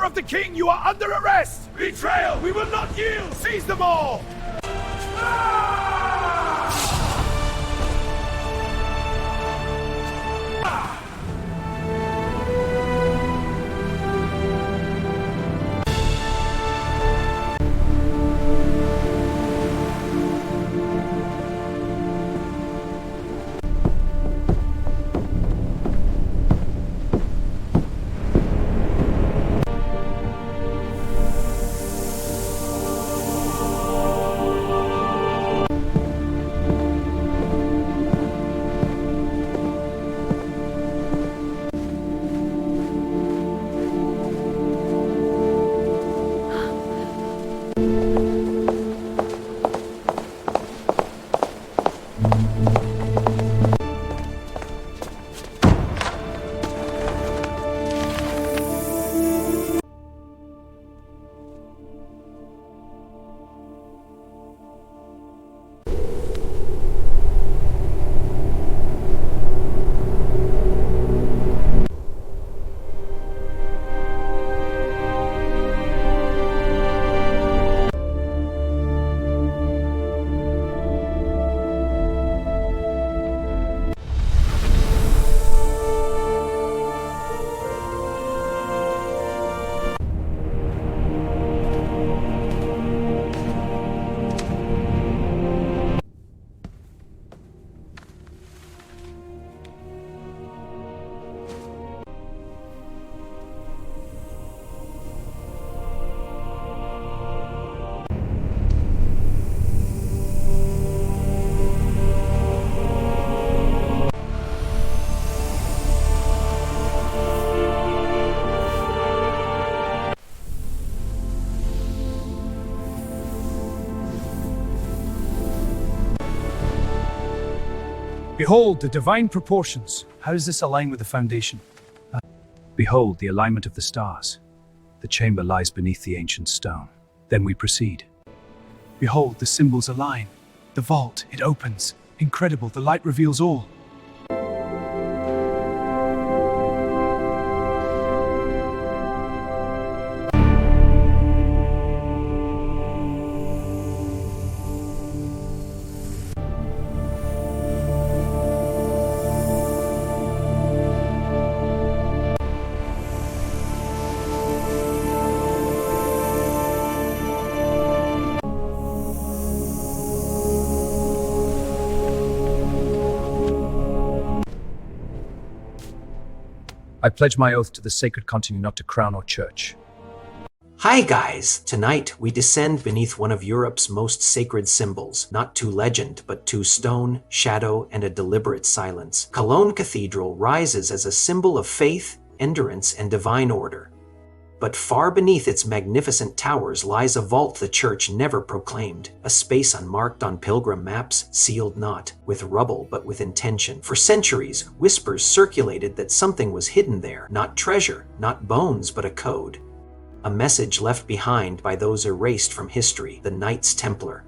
order of the king, you are under arrest! Betrayal! We will not yield! Seize them all! Behold the divine proportions. How does this align with the foundation? Behold the alignment of the stars. The chamber lies beneath the ancient stone. Then we proceed. Behold, the symbols align. The vault, it opens. Incredible, the light reveals all. I pledge my oath to the sacred continue not to crown or church. Hi guys! Tonight we descend beneath one of Europe's most sacred symbols, not to legend, but to stone, shadow, and a deliberate silence. Cologne Cathedral rises as a symbol of faith, endurance, and divine order. But far beneath its magnificent towers lies a vault the church never proclaimed, a space unmarked on pilgrim maps, sealed not with rubble but with intention. For centuries, whispers circulated that something was hidden there, not treasure, not bones, but a code. A message left behind by those erased from history, the Knights Templar.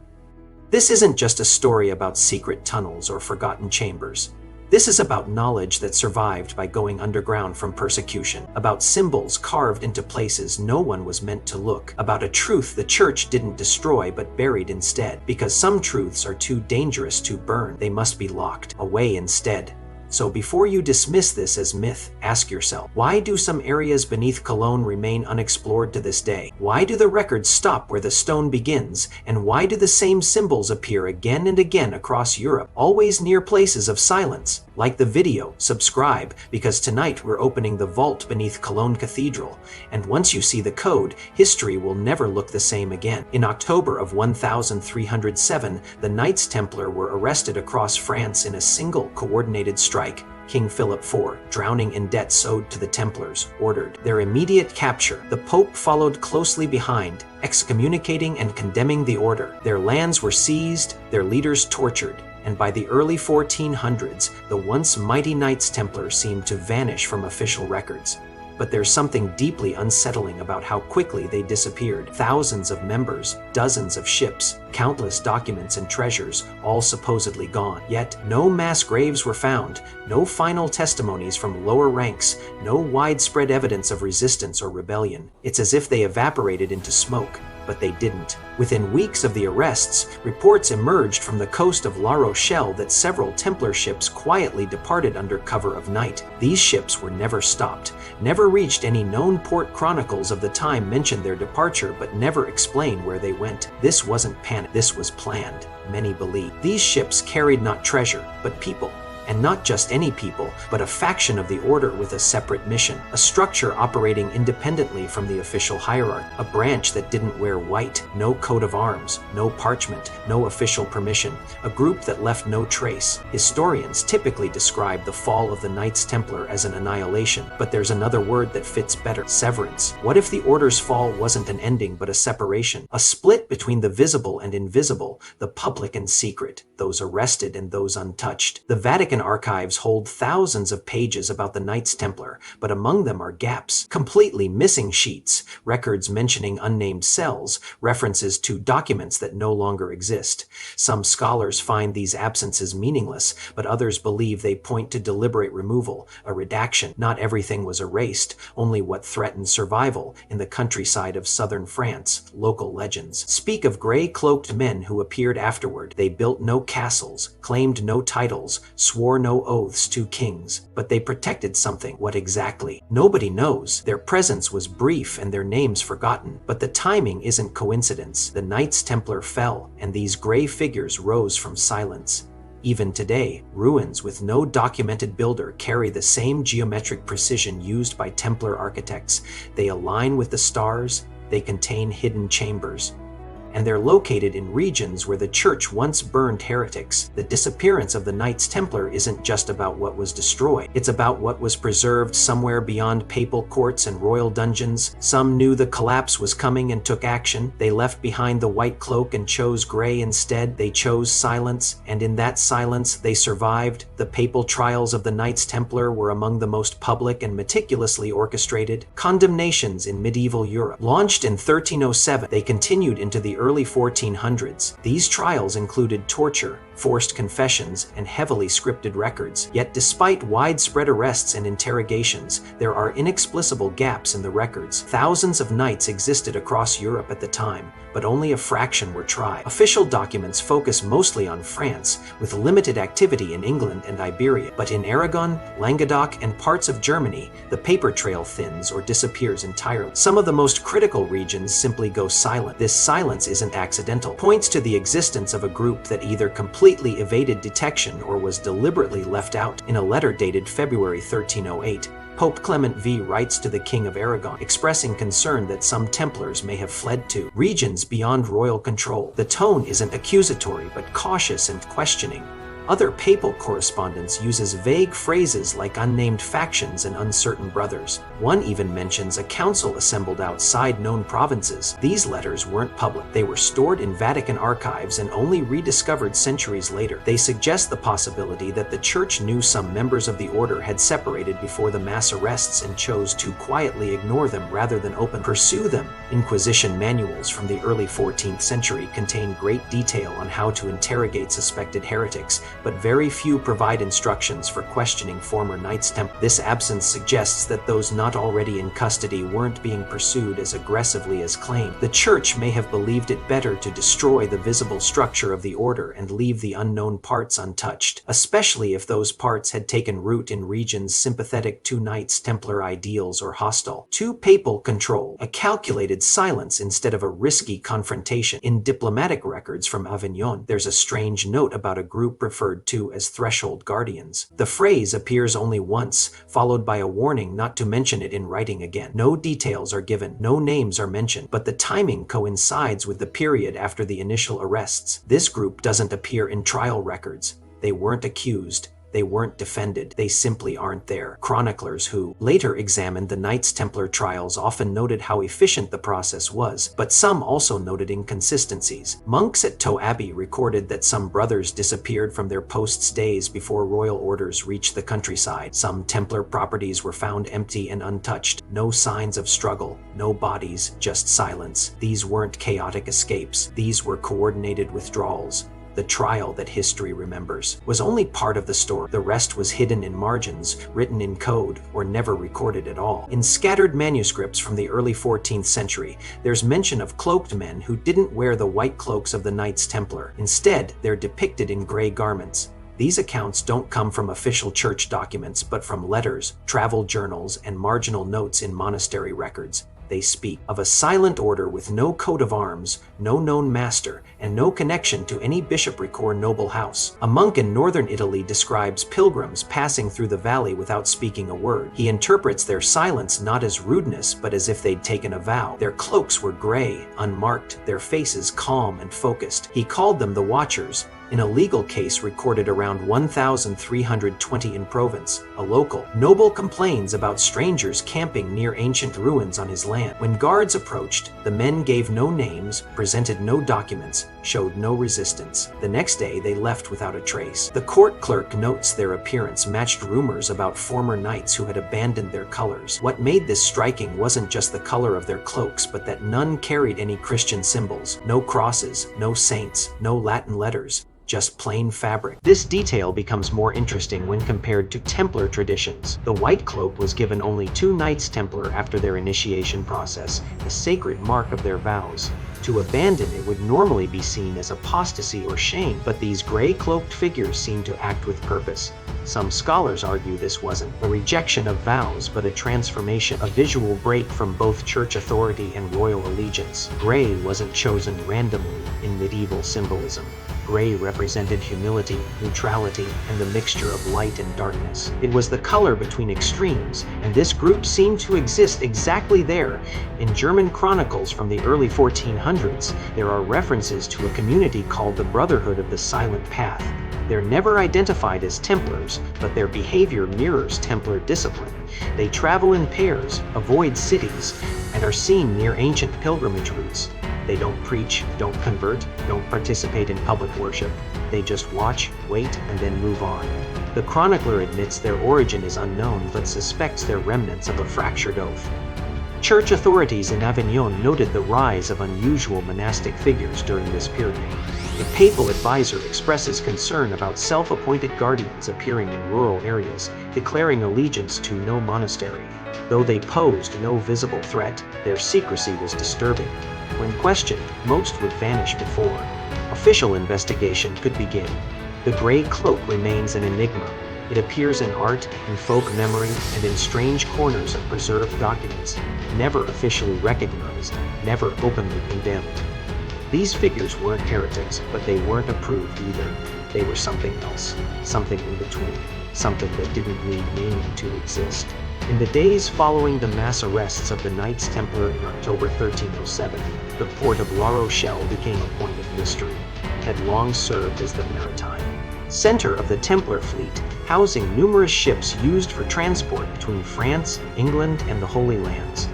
This isn't just a story about secret tunnels or forgotten chambers. This is about knowledge that survived by going underground from persecution, about symbols carved into places no one was meant to look, about a truth the church didn't destroy but buried instead. Because some truths are too dangerous to burn, they must be locked away instead. So before you dismiss this as myth, ask yourself, why do some areas beneath Cologne remain unexplored to this day? Why do the records stop where the stone begins? And why do the same symbols appear again and again across Europe, always near places of silence? Like the video, subscribe, because tonight we're opening the vault beneath Cologne Cathedral, and once you see the code, history will never look the same again. In October of 1307, the Knights Templar were arrested across France in a single coordinated strike. King Philip IV, drowning in debts owed to the Templars, ordered their immediate capture. The Pope followed closely behind, excommunicating and condemning the order. Their lands were seized, their leaders tortured, and by the early 1400s, the once mighty Knights Templar seemed to vanish from official records. but there's something deeply unsettling about how quickly they disappeared. Thousands of members, dozens of ships, countless documents and treasures, all supposedly gone. Yet, no mass graves were found, no final testimonies from lower ranks, no widespread evidence of resistance or rebellion. It's as if they evaporated into smoke. But they didn't. Within weeks of the arrests, reports emerged from the coast of La Rochelle that several Templar ships quietly departed under cover of night. These ships were never stopped, never reached any known port. Chronicles of the time mentioned their departure but never explain where they went. This wasn't panic, this was planned, many believe. These ships carried not treasure, but people. And not just any people, but a faction of the order with a separate mission, a structure operating independently from the official hierarchy, a branch that didn't wear white, no coat of arms, no parchment, no official permission, a group that left no trace. Historians typically describe the fall of the Knights Templar as an annihilation, but there's another word that fits better: severance. What if the order's fall wasn't an ending but a separation, a split between the visible and invisible, the public and secret, those arrested and those untouched? The Vatican archives hold thousands of pages about the Knights Templar, but among them are gaps, completely missing sheets, records mentioning unnamed cells, references to documents that no longer exist. Some scholars find these absences meaningless, but others believe they point to deliberate removal, a redaction. Not everything was erased, only what threatened survival. In the countryside of southern France, local legends speak of gray-cloaked men who appeared afterward. They built no castles, claimed no titles, swore no oaths to kings, but they protected something. What exactly? Nobody knows. Their presence was brief and their names forgotten, but the timing isn't coincidence. The Knights Templar fell, and these gray figures rose from silence. Even today, ruins with no documented builder carry the same geometric precision used by Templar architects. They align with the stars, they contain hidden chambers, and they're located in regions where the church once burned heretics. The disappearance of the Knights Templar isn't just about what was destroyed. It's about what was preserved somewhere beyond papal courts and royal dungeons. Some knew the collapse was coming and took action. They left behind the white cloak and chose gray instead. They chose silence, and in that silence, they survived. The papal trials of the Knights Templar were among the most public and meticulously orchestrated. Condemnations in medieval Europe. Launched in 1307, they continued into the early 1400s. These trials included torture, forced confessions, and heavily scripted records. Yet despite widespread arrests and interrogations, there are inexplicable gaps in the records. Thousands of knights existed across Europe at the time, but only a fraction were tried. Official documents focus mostly on France, with limited activity in England and Iberia. But in Aragon, Languedoc, and parts of Germany, the paper trail thins or disappears entirely. Some of the most critical regions simply go silent. This silence isn't accidental. Points to the existence of a group that either completely evaded detection or was deliberately left out. In a letter dated February 1308, Pope Clement V writes to the King of Aragon, expressing concern that some Templars may have fled to regions beyond royal control. The tone isn't accusatory, but cautious and questioning. Other papal correspondence uses vague phrases like unnamed factions and uncertain brothers. One even mentions a council assembled outside known provinces. These letters weren't public. They were stored in Vatican archives and only rediscovered centuries later. They suggest the possibility that the Church knew some members of the order had separated before the mass arrests and chose to quietly ignore them rather than pursue them. Inquisition manuals from the early 14th century contain great detail on how to interrogate suspected heretics, but very few provide instructions for questioning former Knights Templar. This absence suggests that those not already in custody weren't being pursued as aggressively as claimed. The Church may have believed it better to destroy the visible structure of the order and leave the unknown parts untouched, especially if those parts had taken root in regions sympathetic to Knights Templar ideals or hostile to papal control. A calculated silence instead of a risky confrontation. In diplomatic records from Avignon, there's a strange note about a group referred to as threshold guardians. The phrase appears only once, followed by a warning not to mention it in writing again. No details are given, no names are mentioned, but the timing coincides with the period after the initial arrests. This group doesn't appear in trial records. They weren't accused. They weren't defended, they simply aren't there. Chroniclers who later examined the Knights Templar trials often noted how efficient the process was, but some also noted inconsistencies. Monks at Tow Abbey recorded that some brothers disappeared from their posts days before royal orders reached the countryside. Some Templar properties were found empty and untouched. No signs of struggle, no bodies, just silence. These weren't chaotic escapes. These were coordinated withdrawals. The trial that history remembers was only part of the story. The rest was hidden in margins, written in code, or never recorded at all. In scattered manuscripts from the early 14th century, there's mention of cloaked men who didn't wear the white cloaks of the Knights Templar. Instead, they're depicted in gray garments. These accounts don't come from official church documents, but from letters, travel journals, and marginal notes in monastery records. They speak of a silent order with no coat of arms, no known master, and no connection to any bishopric or noble house. A monk in northern Italy describes pilgrims passing through the valley without speaking a word. He interprets their silence not as rudeness, but as if they'd taken a vow. Their cloaks were gray, unmarked, their faces calm and focused. He called them the Watchers. In a legal case recorded around 1320 in Provence, a local noble complains about strangers camping near ancient ruins on his land. When guards approached, the men gave no names, presented no documents, showed no resistance. The next day they left without a trace. The court clerk notes their appearance matched rumors about former knights who had abandoned their colors. What made this striking wasn't just the color of their cloaks, but that none carried any Christian symbols. No crosses, no saints, no Latin letters. Just plain fabric. This detail becomes more interesting when compared to Templar traditions. The white cloak was given only to Knights Templar after their initiation process, a sacred mark of their vows. To abandon it would normally be seen as apostasy or shame, but these gray-cloaked figures seem to act with purpose. Some scholars argue this wasn't a rejection of vows, but a transformation, a visual break from both church authority and royal allegiance. Gray wasn't chosen randomly in medieval symbolism. Gray represented humility, neutrality, and the mixture of light and darkness. It was the color between extremes, and this group seemed to exist exactly there. In German chronicles from the early 1400s, there are references to a community called the Brotherhood of the Silent Path. They're never identified as Templars, but their behavior mirrors Templar discipline. They travel in pairs, avoid cities, and are seen near ancient pilgrimage routes. They don't preach, don't convert, don't participate in public worship. They just watch, wait, and then move on. The chronicler admits their origin is unknown, but suspects they're remnants of a fractured oath. Church authorities in Avignon noted the rise of unusual monastic figures during this period. The papal advisor expresses concern about self-appointed guardians appearing in rural areas, declaring allegiance to no monastery. Though they posed no visible threat, their secrecy was disturbing. When questioned, most would vanish before official investigation could begin. The gray cloak remains an enigma. It appears in art, in folk memory, and in strange corners of preserved documents, never officially recognized, never openly condemned. These figures weren't heretics, but they weren't approved either. They were something else, something in between, something that didn't need naming to exist. In the days following the mass arrests of the Knights Templar in October 1307, the port of La Rochelle became a point of mystery. It had long served as the maritime center of the Templar fleet, housing numerous ships used for transport between France, England, and the Holy Lands.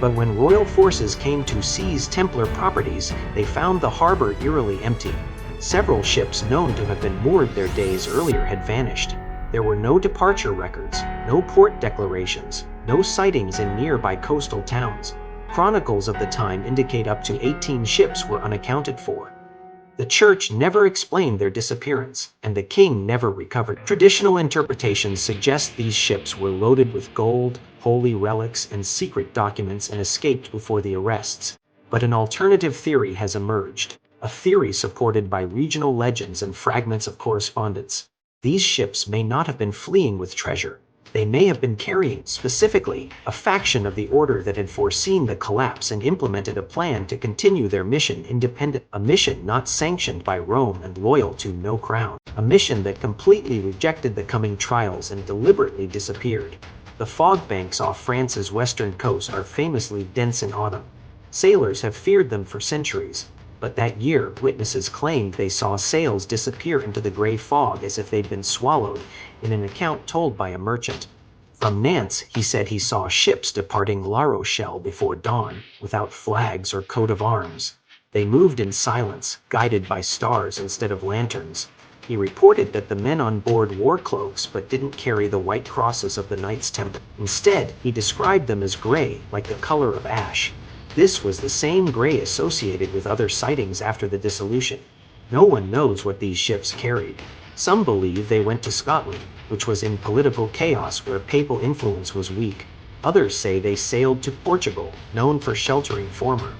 But when royal forces came to seize Templar properties, they found the harbor eerily empty. Several ships known to have been moored there days earlier had vanished. There were no departure records, no port declarations, no sightings in nearby coastal towns. Chronicles of the time indicate up to 18 ships were unaccounted for. The church never explained their disappearance, and the king never recovered. Traditional interpretations suggest these ships were loaded with gold, holy relics, and secret documents and escaped before the arrests. But an alternative theory has emerged, a theory supported by regional legends and fragments of correspondence. These ships may not have been fleeing with treasure. They may have been carrying, specifically, a faction of the order that had foreseen the collapse and implemented a plan to continue their mission independent, a mission not sanctioned by Rome and loyal to no crown, a mission that completely rejected the coming trials and deliberately disappeared. The fog banks off France's western coast are famously dense in autumn. Sailors have feared them for centuries. But that year, witnesses claimed they saw sails disappear into the gray fog as if they'd been swallowed, in an account told by a merchant. From Nantes, he said he saw ships departing La Rochelle before dawn, without flags or coat of arms. They moved in silence, guided by stars instead of lanterns. He reported that the men on board wore cloaks but didn't carry the white crosses of the Knights Templar. Instead, he described them as gray, like the color of ash. This was the same gray associated with other sightings after the dissolution. No one knows what these ships carried. Some believe they went to Scotland, which was in political chaos where papal influence was weak. Others say they sailed to Portugal, known for sheltering former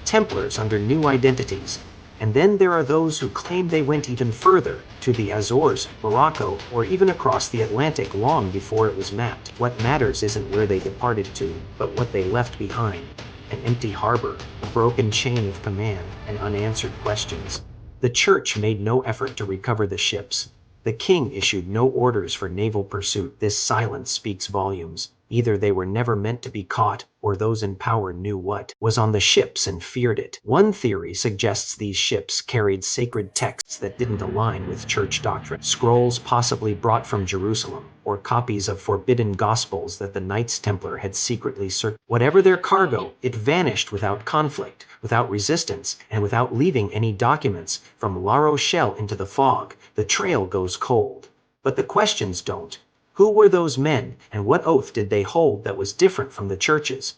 Templars under new identities. And then there are those who claim they went even further, to the Azores, Morocco, or even across the Atlantic long before it was mapped. What matters isn't where they departed to, but what they left behind. An empty harbor, a broken chain of command, and unanswered questions. The Church made no effort to recover the ships. The king issued no orders for naval pursuit. This silence speaks volumes. Either they were never meant to be caught, or those in power knew what was on the ships and feared it. One theory suggests these ships carried sacred texts that didn't align with church doctrine. Scrolls possibly brought from Jerusalem, or copies of forbidden gospels that the Knights Templar had secretly circulated. Whatever their cargo, it vanished without conflict, without resistance, and without leaving any documents. From La Rochelle into the fog, the trail goes cold. But the questions don't. Who were those men, and what oath did they hold that was different from the church's?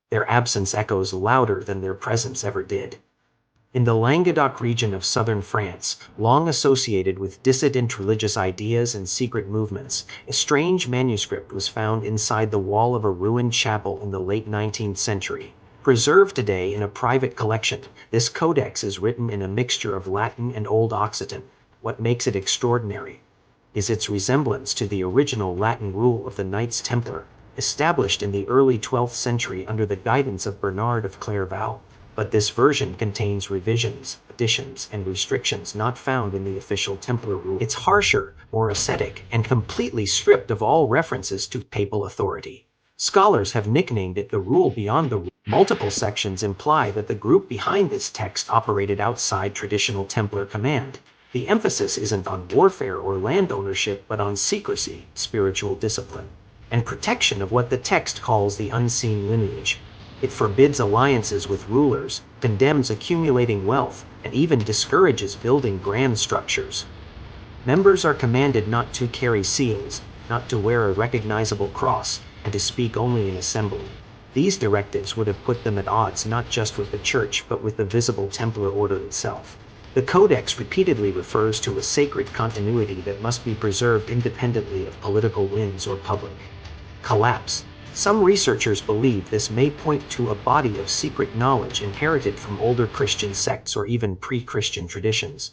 Their absence echoes louder than their presence ever did. In the Languedoc region of southern France, long associated with dissident religious ideas and secret movements, a strange manuscript was found inside the wall of a ruined chapel in the late 19th century. Preserved today in a private collection, this codex is written in a mixture of Latin and Old Occitan. What makes it extraordinary is its resemblance to the original Latin rule of the Knights Templar, established in the early 12th century under the guidance of Bernard of Clairvaux. But this version contains revisions, additions, and restrictions not found in the official Templar rule. It's harsher, more ascetic, and completely stripped of all references to papal authority. Scholars have nicknamed it the rule beyond the rule. Multiple sections imply that the group behind this text operated outside traditional Templar command. The emphasis isn't on warfare or land ownership, but on secrecy, spiritual discipline, and protection of what the text calls the unseen lineage. It forbids alliances with rulers, condemns accumulating wealth, and even discourages building grand structures. Members are commanded not to carry seals, not to wear a recognizable cross, and to speak only in assembly. These directives would have put them at odds not just with the Church, but with the visible Templar order itself. The Codex repeatedly refers to a sacred continuity that must be preserved independently of political winds or public collapse. Some researchers believe this may point to a body of secret knowledge inherited from older Christian sects or even pre-Christian traditions.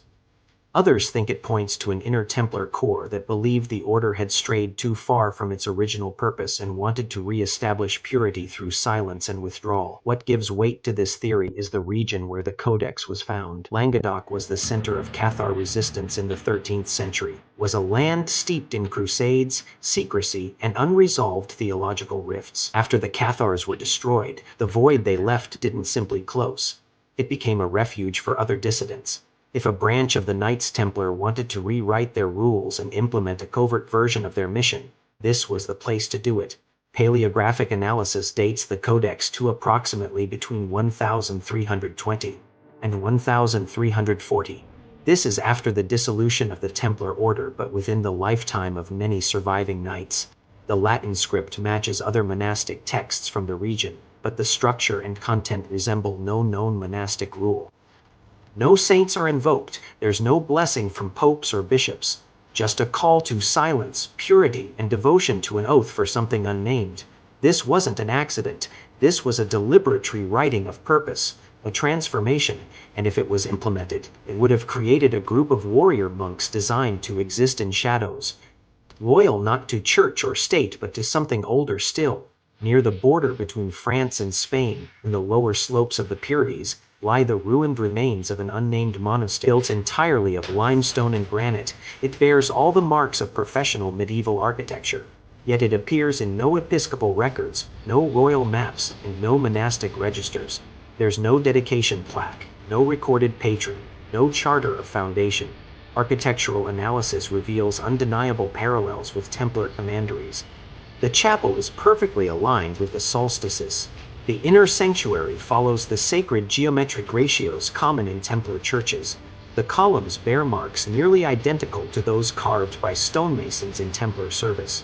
Others think it points to an inner Templar core that believed the order had strayed too far from its original purpose and wanted to re-establish purity through silence and withdrawal. What gives weight to this theory is the region where the codex was found. Languedoc was the center of Cathar resistance in the 13th century, was a land steeped in crusades, secrecy, and unresolved theological rifts. After the Cathars were destroyed, the void they left didn't simply close. It became a refuge for other dissidents. If a branch of the Knights Templar wanted to rewrite their rules and implement a covert version of their mission, this was the place to do it. Paleographic analysis dates the codex to approximately between 1320 and 1340. This is after the dissolution of the Templar order, but within the lifetime of many surviving knights. The Latin script matches other monastic texts from the region, but the structure and content resemble no known monastic rule. No saints are invoked, there's no blessing from popes or bishops, just a call to silence, purity, and devotion to an oath for something unnamed. This wasn't an accident, this was a deliberate rewriting of purpose, a transformation, and if it was implemented, it would have created a group of warrior monks designed to exist in shadows, loyal not to church or state but to something older still. Near the border between France and Spain, in the lower slopes of the Pyrenees, lie the ruined remains of an unnamed monastery built entirely of limestone and granite. It bears all the marks of professional medieval architecture, yet it appears in no episcopal records, no royal maps, and no monastic registers. There's no dedication plaque, No recorded patron, no charter of foundation. Architectural analysis reveals undeniable parallels with Templar commanderies. The chapel is perfectly aligned with the solstices. The inner sanctuary follows the sacred geometric ratios common in Templar churches. The columns bear marks nearly identical to those carved by stonemasons in Templar service.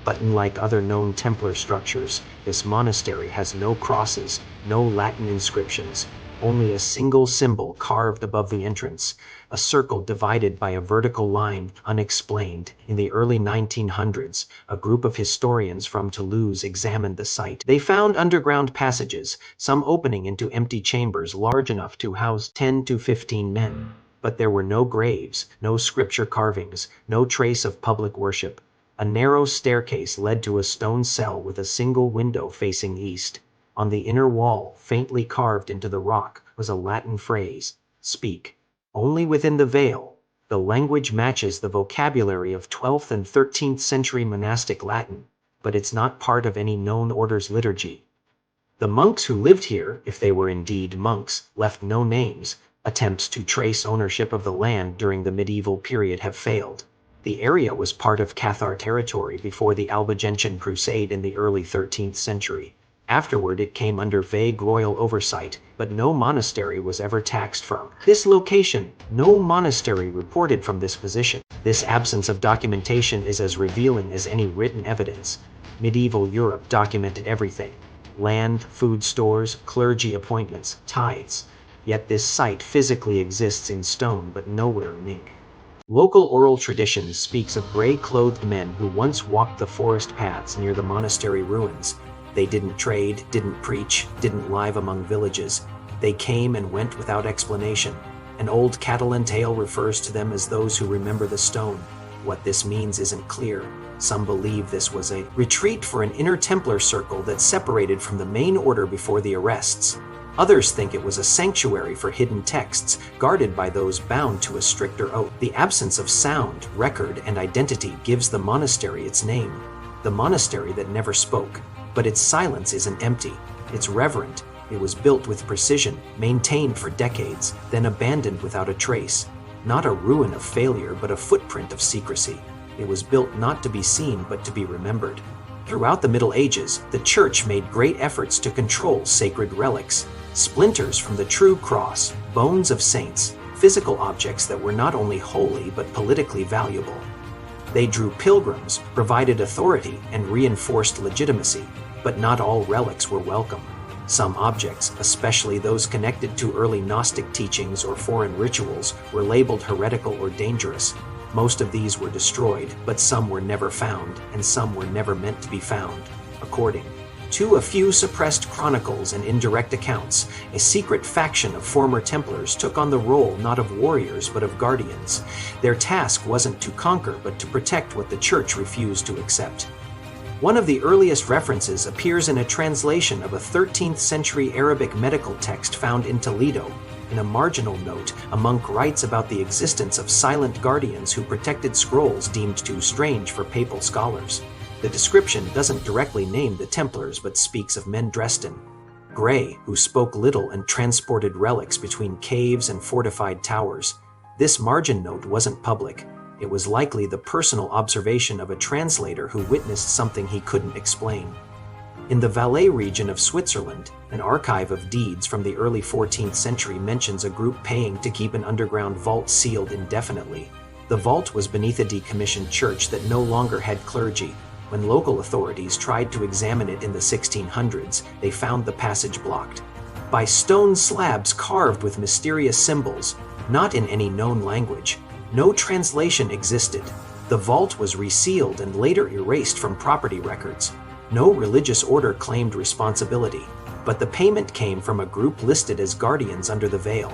But unlike other known Templar structures, this monastery has no crosses, no Latin inscriptions, only a single symbol carved above the entrance, a circle divided by a vertical line, unexplained. In the early 1900s, a group of historians from Toulouse examined the site. They found underground passages, some opening into empty chambers large enough to house 10 to 15 men. But there were no graves, no scripture carvings, no trace of public worship. A narrow staircase led to a stone cell with a single window facing east. On the inner wall, faintly carved into the rock, was a Latin phrase, "Speak." Only within the veil. The language matches the vocabulary of 12th and 13th century monastic Latin, but it's not part of any known order's liturgy. The monks who lived here, if they were indeed monks, left no names. Attempts to trace ownership of the land during the medieval period have failed. The area was part of Cathar territory before the Albigensian Crusade in the early 13th century. Afterward it came under vague royal oversight, but no monastery was ever taxed from this location. No monastery reported from this position. This absence of documentation is as revealing as any written evidence. Medieval Europe documented everything: land, food stores, clergy appointments, tithes. Yet this site physically exists in stone but nowhere in ink. Local oral tradition speaks of gray-clothed men who once walked the forest paths near the monastery ruins. They didn't trade, didn't preach, didn't live among villages. They came and went without explanation. An old Catalan tale refers to them as those who remember the stone. What this means isn't clear. Some believe this was a retreat for an inner Templar circle that separated from the main order before the arrests. Others think it was a sanctuary for hidden texts, guarded by those bound to a stricter oath. The absence of sound, record, and identity gives the monastery its name. The monastery that never spoke. But its silence isn't empty. It's reverent. It was built with precision, maintained for decades, then abandoned without a trace. Not a ruin of failure, but a footprint of secrecy. It was built not to be seen, but to be remembered. Throughout the Middle Ages, the Church made great efforts to control sacred relics. Splinters from the true cross, bones of saints, physical objects that were not only holy but politically valuable. They drew pilgrims, provided authority, and reinforced legitimacy, but not all relics were welcome. Some objects, especially those connected to early Gnostic teachings or foreign rituals, were labeled heretical or dangerous. Most of these were destroyed, but some were never found, and some were never meant to be found. According to a few suppressed chronicles and indirect accounts, a secret faction of former Templars took on the role not of warriors but of guardians. Their task wasn't to conquer but to protect what the Church refused to accept. One of the earliest references appears in a translation of a 13th century Arabic medical text found in Toledo. In a marginal note, a monk writes about the existence of silent guardians who protected scrolls deemed too strange for papal scholars. The description doesn't directly name the Templars but speaks of men dressed in gray who spoke little and transported relics between caves and fortified towers. This margin note wasn't public. It was likely the personal observation of a translator who witnessed something he couldn't explain. In the Valais region of Switzerland, an archive of deeds from the early 14th century mentions a group paying to keep an underground vault sealed indefinitely. The vault was beneath a decommissioned church that no longer had clergy. When local authorities tried to examine it in the 1600s, they found the passage blocked by stone slabs carved with mysterious symbols, not in any known language. No translation existed. The vault was resealed and later erased from property records. No religious order claimed responsibility, but the payment came from a group listed as guardians under the veil.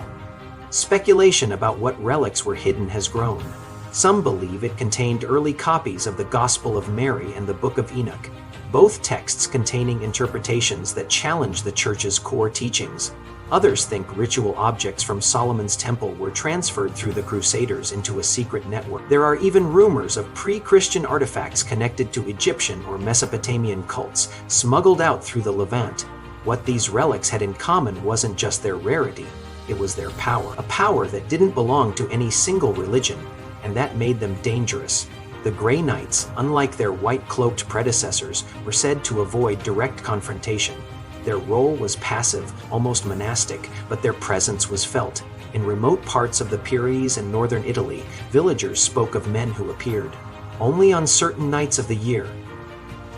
Speculation about what relics were hidden has grown. Some believe it contained early copies of the Gospel of Mary and the Book of Enoch, both texts containing interpretations that challenge the Church's core teachings. Others think ritual objects from Solomon's temple were transferred through the Crusaders into a secret network. There are even rumors of pre-Christian artifacts connected to Egyptian or Mesopotamian cults, smuggled out through the Levant. What these relics had in common wasn't just their rarity. It was their power, a power that didn't belong to any single religion, and that made them dangerous. The Grey Knights, unlike their white-cloaked predecessors, were said to avoid direct confrontation. Their role was passive, almost monastic, but their presence was felt. In remote parts of the Pyrenees and northern Italy, villagers spoke of men who appeared only on certain nights of the year.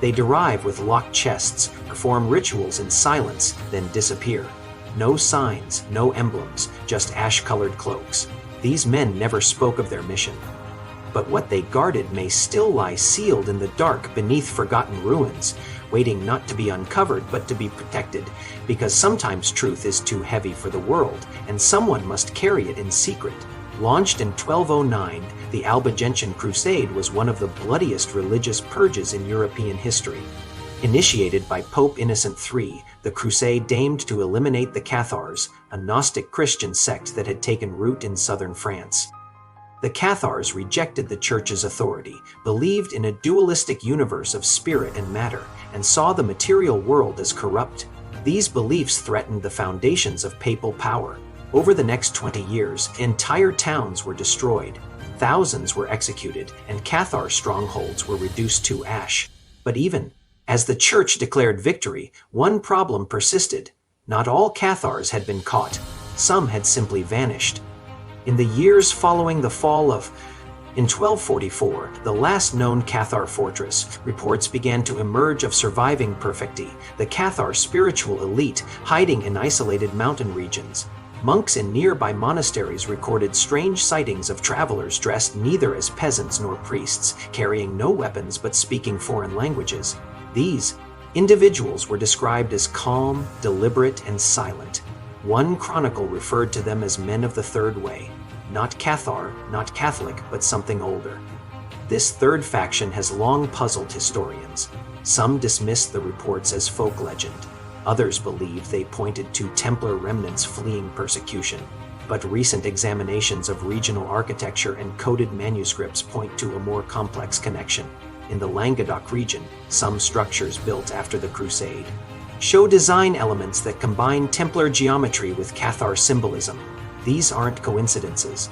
They arrive with locked chests, perform rituals in silence, then disappear. No signs, no emblems, just ash-colored cloaks. These men never spoke of their mission. But what they guarded may still lie sealed in the dark beneath forgotten ruins, waiting not to be uncovered but to be protected, because sometimes truth is too heavy for the world, and someone must carry it in secret. Launched in 1209, the Albigensian Crusade was one of the bloodiest religious purges in European history. Initiated by Pope Innocent III, the crusade aimed to eliminate the Cathars, a Gnostic Christian sect that had taken root in southern France. The Cathars rejected the Church's authority, believed in a dualistic universe of spirit and matter, and saw the material world as corrupt. These beliefs threatened the foundations of papal power. Over the next 20 years, entire towns were destroyed, thousands were executed, and Cathar strongholds were reduced to ash. But even as the Church declared victory, one problem persisted. Not all Cathars had been caught. Some had simply vanished. In the years following the fall of In 1244, the last known Cathar fortress, reports began to emerge of surviving perfecti, the Cathar spiritual elite hiding in isolated mountain regions. Monks in nearby monasteries recorded strange sightings of travelers dressed neither as peasants nor priests, carrying no weapons but speaking foreign languages. These individuals were described as calm, deliberate, and silent. One chronicle referred to them as men of the Third Way. Not Cathar, not Catholic, but something older. This third faction has long puzzled historians. Some dismissed the reports as folk legend. Others believe they pointed to Templar remnants fleeing persecution. But recent examinations of regional architecture and coded manuscripts point to a more complex connection. In the Languedoc region, some structures built after the Crusade show design elements that combine Templar geometry with Cathar symbolism. These aren't coincidences.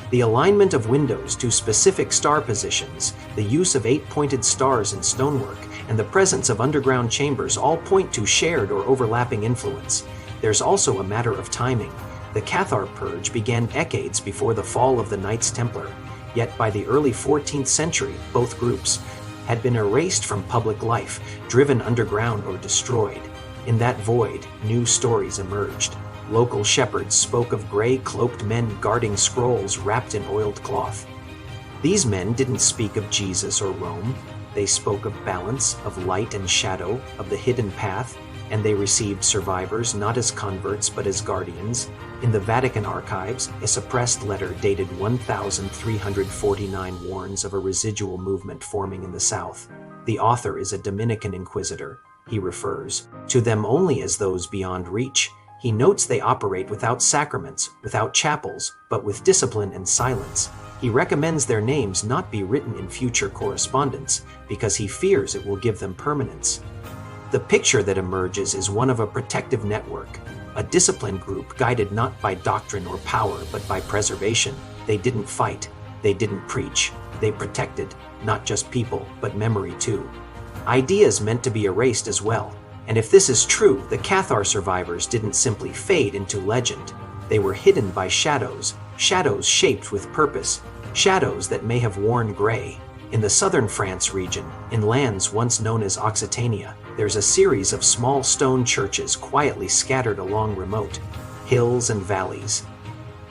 The alignment of windows to specific star positions, the use of 8-pointed stars in stonework, and the presence of underground chambers all point to shared or overlapping influence. There's also a matter of timing. The Cathar purge began decades before the fall of the Knights Templar, yet by the early 14th century, both groups had been erased from public life, driven underground or destroyed. In that void, new stories emerged. Local shepherds spoke of gray-cloaked men guarding scrolls wrapped in oiled cloth. These men didn't speak of Jesus or Rome. They spoke of balance, of light and shadow, of the hidden path, and they received survivors not as converts but as guardians. In the Vatican archives, a suppressed letter dated 1349 warns of a residual movement forming in the south. The author is a Dominican inquisitor. He refers to them only as those beyond reach. He notes they operate without sacraments, without chapels, but with discipline and silence. He recommends their names not be written in future correspondence, because he fears it will give them permanence. The picture that emerges is one of a protective network, a disciplined group guided not by doctrine or power, but by preservation. They didn't fight, they didn't preach, they protected, not just people, but memory too. Ideas meant to be erased as well. And if this is true, the Cathar survivors didn't simply fade into legend. They were hidden by shadows, shadows shaped with purpose, shadows that may have worn gray. In the southern France region, in lands once known as Occitania, there's a series of small stone churches quietly scattered along remote hills and valleys.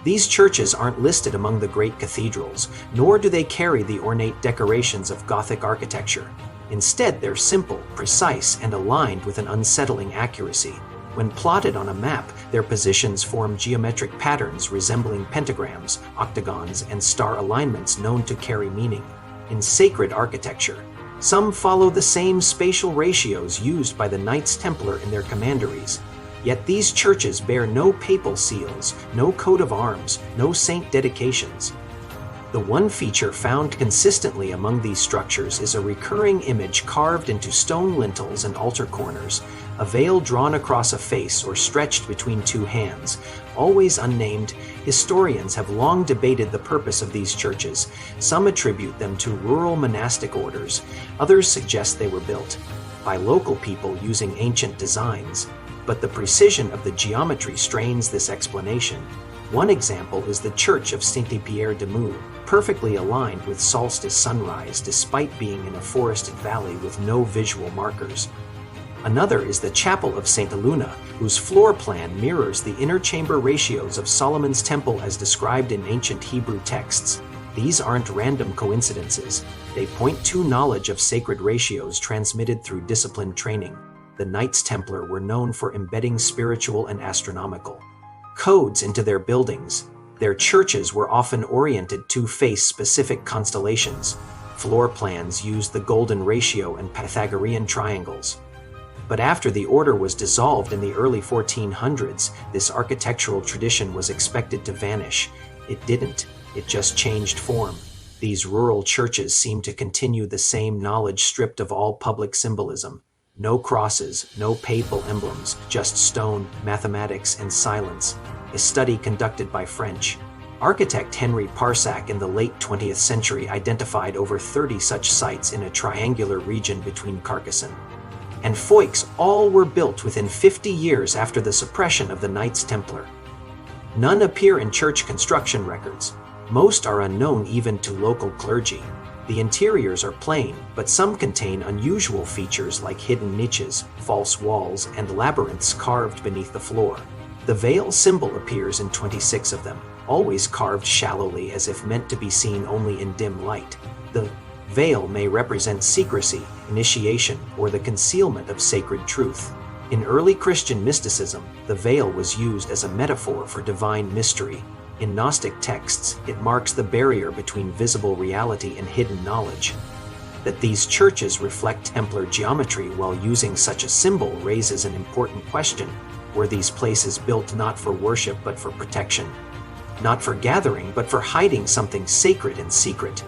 These churches aren't listed among the great cathedrals, nor do they carry the ornate decorations of Gothic architecture. Instead, they're simple, precise, and aligned with an unsettling accuracy. When plotted on a map, their positions form geometric patterns resembling pentagrams, octagons, and star alignments known to carry meaning. In sacred architecture, some follow the same spatial ratios used by the Knights Templar in their commanderies. Yet these churches bear no papal seals, no coat of arms, no saint dedications. The one feature found consistently among these structures is a recurring image carved into stone lintels and altar corners, a veil drawn across a face or stretched between two hands. Always unnamed, historians have long debated the purpose of these churches. Some attribute them to rural monastic orders, others suggest they were built by local people using ancient designs, but the precision of the geometry strains this explanation. One example is the Church of Saint-Pierre-de-Meux, perfectly aligned with solstice sunrise despite being in a forested valley with no visual markers. Another is the Chapel of St. Luna, whose floor plan mirrors the inner chamber ratios of Solomon's Temple as described in ancient Hebrew texts. These aren't random coincidences. They point to knowledge of sacred ratios transmitted through disciplined training. The Knights Templar were known for embedding spiritual and astronomical codes into their buildings. Their churches were often oriented to face specific constellations. Floor plans used the golden ratio and Pythagorean triangles. But after the order was dissolved in the early 1400s, this architectural tradition was expected to vanish. It didn't. It just changed form. These rural churches seem to continue the same knowledge stripped of all public symbolism. No crosses, no papal emblems, just stone, mathematics, and silence. A study conducted by French architect Henry Parsac in the late 20th century identified over 30 such sites in a triangular region between Carcassonne and Foix. All were built within 50 years after the suppression of the Knights Templar. None appear in church construction records. Most are unknown even to local clergy. The interiors are plain, but some contain unusual features like hidden niches, false walls, and labyrinths carved beneath the floor. The veil symbol appears in 26 of them, always carved shallowly as if meant to be seen only in dim light. The veil may represent secrecy, initiation, or the concealment of sacred truth. In early Christian mysticism, the veil was used as a metaphor for divine mystery. In Gnostic texts, it marks the barrier between visible reality and hidden knowledge. That these churches reflect Templar geometry while using such a symbol raises an important question. Were these places built not for worship but for protection? Not for gathering, but for hiding something sacred and secret?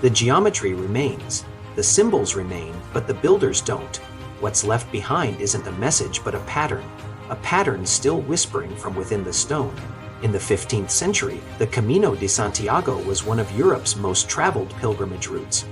The geometry remains, the symbols remain, but the builders don't. What's left behind isn't a message but a pattern still whispering from within the stone. In the 15th century, the Camino de Santiago was one of Europe's most traveled pilgrimage routes.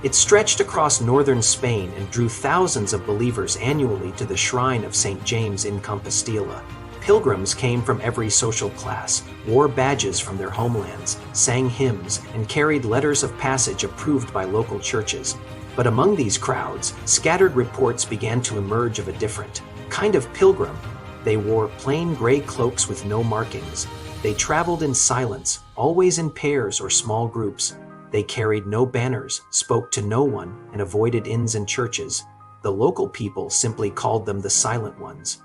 It stretched across northern Spain and drew thousands of believers annually to the shrine of St. James in Compostela. Pilgrims came from every social class, wore badges from their homelands, sang hymns, and carried letters of passage approved by local churches. But among these crowds, scattered reports began to emerge of a different kind of pilgrim. They wore plain gray cloaks with no markings. They traveled in silence, always in pairs or small groups. They carried no banners, spoke to no one, and avoided inns and churches. The local people simply called them the Silent Ones.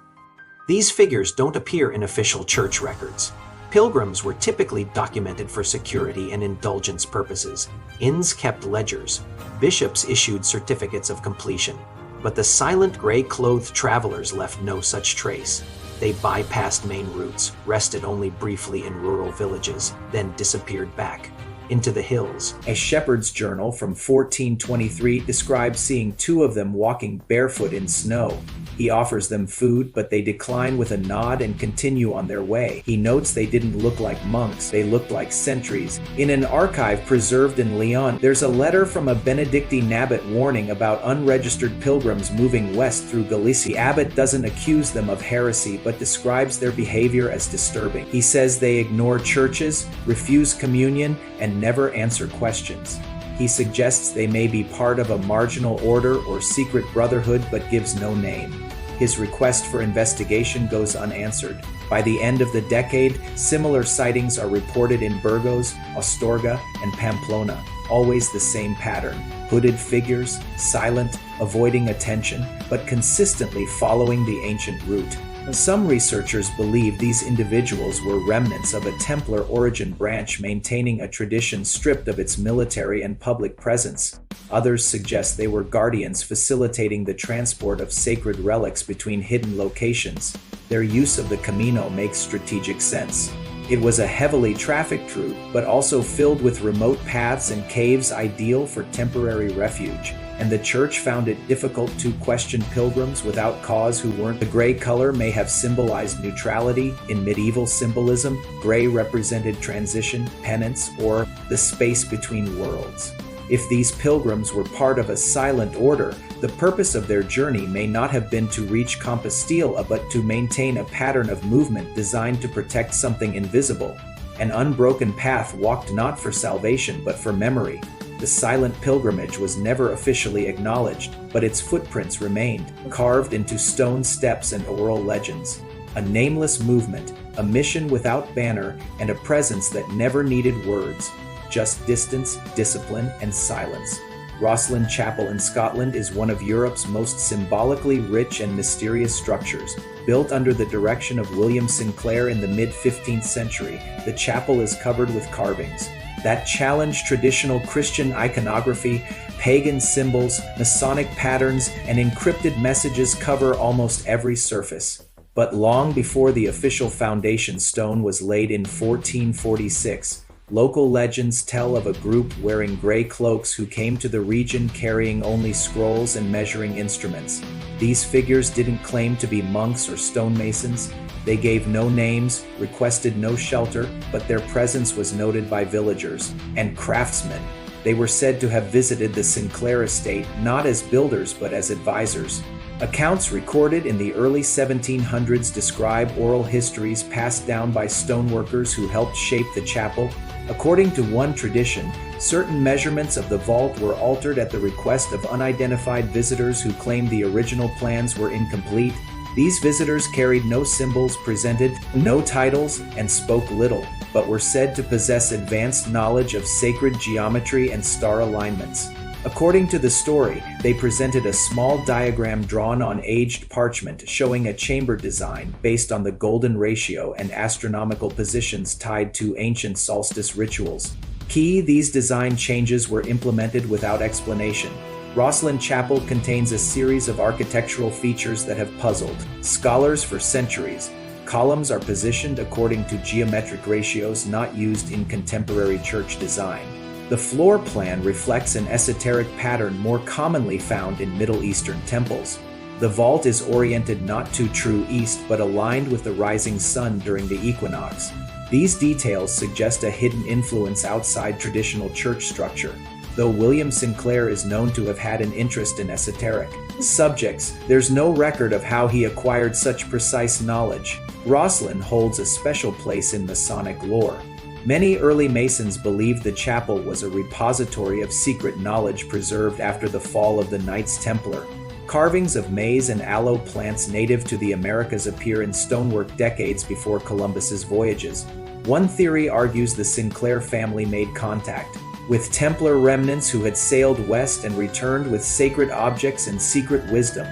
These figures don't appear in official church records. Pilgrims were typically documented for security and indulgence purposes. Inns kept ledgers. Bishops issued certificates of completion. But the silent gray-clothed travelers left no such trace. They bypassed main routes, rested only briefly in rural villages, then disappeared back into the hills. A shepherd's journal from 1423 describes seeing two of them walking barefoot in snow. He offers them food, but they decline with a nod and continue on their way. He notes they didn't look like monks, they looked like sentries. In an archive preserved in Lyon, there's a letter from a Benedictine abbot warning about unregistered pilgrims moving west through Galicia. The abbot doesn't accuse them of heresy, but describes their behavior as disturbing. He says they ignore churches, refuse communion, and never answer questions. He suggests they may be part of a marginal order or secret brotherhood, but gives no name. His request for investigation goes unanswered. By the end of the decade, similar sightings are reported in Burgos, Astorga, and Pamplona. Always the same pattern. Hooded figures, silent, avoiding attention, but consistently following the ancient route. Some researchers believe these individuals were remnants of a Templar origin branch maintaining a tradition stripped of its military and public presence. Others suggest they were guardians facilitating the transport of sacred relics between hidden locations. Their use of the Camino makes strategic sense. It was a heavily trafficked route, but also filled with remote paths and caves ideal for temporary refuge, and the church found it difficult to question pilgrims without cause who weren't. The gray color may have symbolized neutrality. In medieval symbolism, gray represented transition, penance, or the space between worlds. If these pilgrims were part of a silent order, the purpose of their journey may not have been to reach Compostela but to maintain a pattern of movement designed to protect something invisible. An unbroken path walked not for salvation but for memory. The silent pilgrimage was never officially acknowledged, but its footprints remained, carved into stone steps and oral legends. A nameless movement, a mission without banner, and a presence that never needed words. Just distance, discipline, and silence. Rochelle Chapel in Scotland is one of Europe's most symbolically rich and mysterious structures. Built under the direction of William Sinclair in the mid-15th century, the chapel is covered with carvings that challenge traditional Christian iconography. Pagan symbols, Masonic patterns, and encrypted messages cover almost every surface. But long before the official foundation stone was laid in 1446, local legends tell of a group wearing gray cloaks who came to the region carrying only scrolls and measuring instruments. These figures didn't claim to be monks or stonemasons. They gave no names, requested no shelter, but their presence was noted by villagers and craftsmen. They were said to have visited the Sinclair estate not as builders but as advisors. Accounts recorded in the early 1700s describe oral histories passed down by stoneworkers who helped shape the chapel. According to one tradition, certain measurements of the vault were altered at the request of unidentified visitors who claimed the original plans were incomplete. These visitors carried no symbols, presented no titles, and spoke little, but were said to possess advanced knowledge of sacred geometry and star alignments. According to the story, they presented a small diagram drawn on aged parchment showing a chamber design based on the golden ratio and astronomical positions tied to ancient solstice rituals. These design changes were implemented without explanation. Rochelle Chapel contains a series of architectural features that have puzzled scholars for centuries. Columns are positioned according to geometric ratios not used in contemporary church design. The floor plan reflects an esoteric pattern more commonly found in Middle Eastern temples. The vault is oriented not to true east but aligned with the rising sun during the equinox. These details suggest a hidden influence outside traditional church structure. Though William Sinclair is known to have had an interest in esoteric subjects, there's no record of how he acquired such precise knowledge. Rochelle holds a special place in Masonic lore. Many early Masons believed the chapel was a repository of secret knowledge preserved after the fall of the Knights Templar. Carvings of maize and aloe plants native to the Americas appear in stonework decades before Columbus's voyages. One theory argues the Sinclair family made contact with Templar remnants who had sailed west and returned with sacred objects and secret wisdom.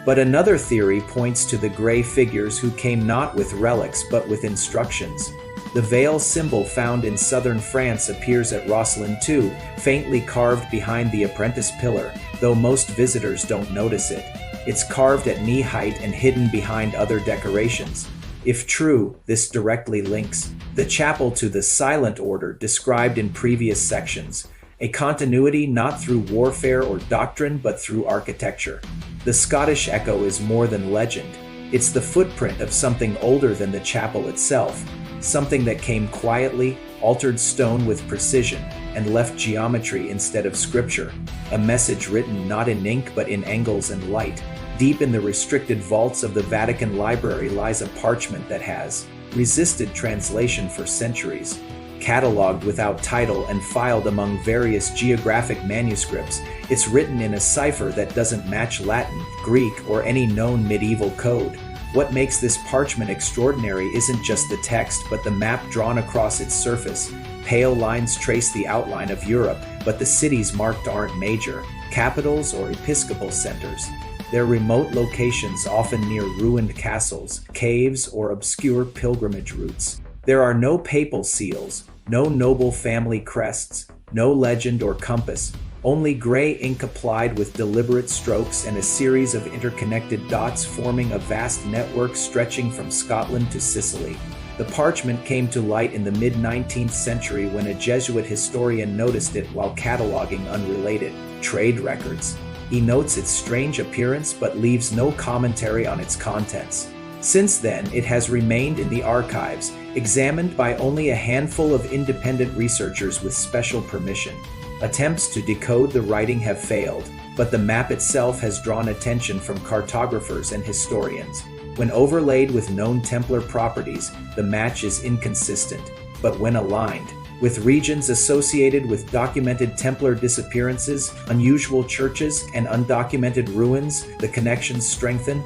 But another theory points to the gray figures who came not with relics but with instructions. The veil symbol found in southern France appears at Rochelle too, faintly carved behind the apprentice pillar, though most visitors don't notice it. It's carved at knee height and hidden behind other decorations. If true, this directly links the chapel to the silent order described in previous sections, a continuity not through warfare or doctrine but through architecture. The Scottish echo is more than legend. It's the footprint of something older than the chapel itself. Something that came quietly, altered stone with precision, and left geometry instead of scripture. A message written not in ink but in angles and light. Deep in the restricted vaults of the Vatican library lies a parchment that has resisted translation for centuries. Catalogued without title and filed among various geographic manuscripts, it's written in a cipher that doesn't match Latin, Greek, or any known medieval code. What makes this parchment extraordinary isn't just the text, but the map drawn across its surface. Pale lines trace the outline of Europe, but the cities marked aren't major, capitals or episcopal centers. They're remote locations often near ruined castles, caves, or obscure pilgrimage routes. There are no papal seals, no noble family crests, no legend or compass, only gray ink applied with deliberate strokes and a series of interconnected dots forming a vast network stretching from Scotland to Sicily. The parchment came to light in the mid-19th century when a Jesuit historian noticed it while cataloging unrelated trade records. He notes its strange appearance but leaves no commentary on its contents. Since then, it has remained in the archives, examined by only a handful of independent researchers with special permission. Attempts to decode the writing have failed, but the map itself has drawn attention from cartographers and historians. When overlaid with known Templar properties, the match is inconsistent, but when aligned with regions associated with documented Templar disappearances, unusual churches, and undocumented ruins, the connections strengthen.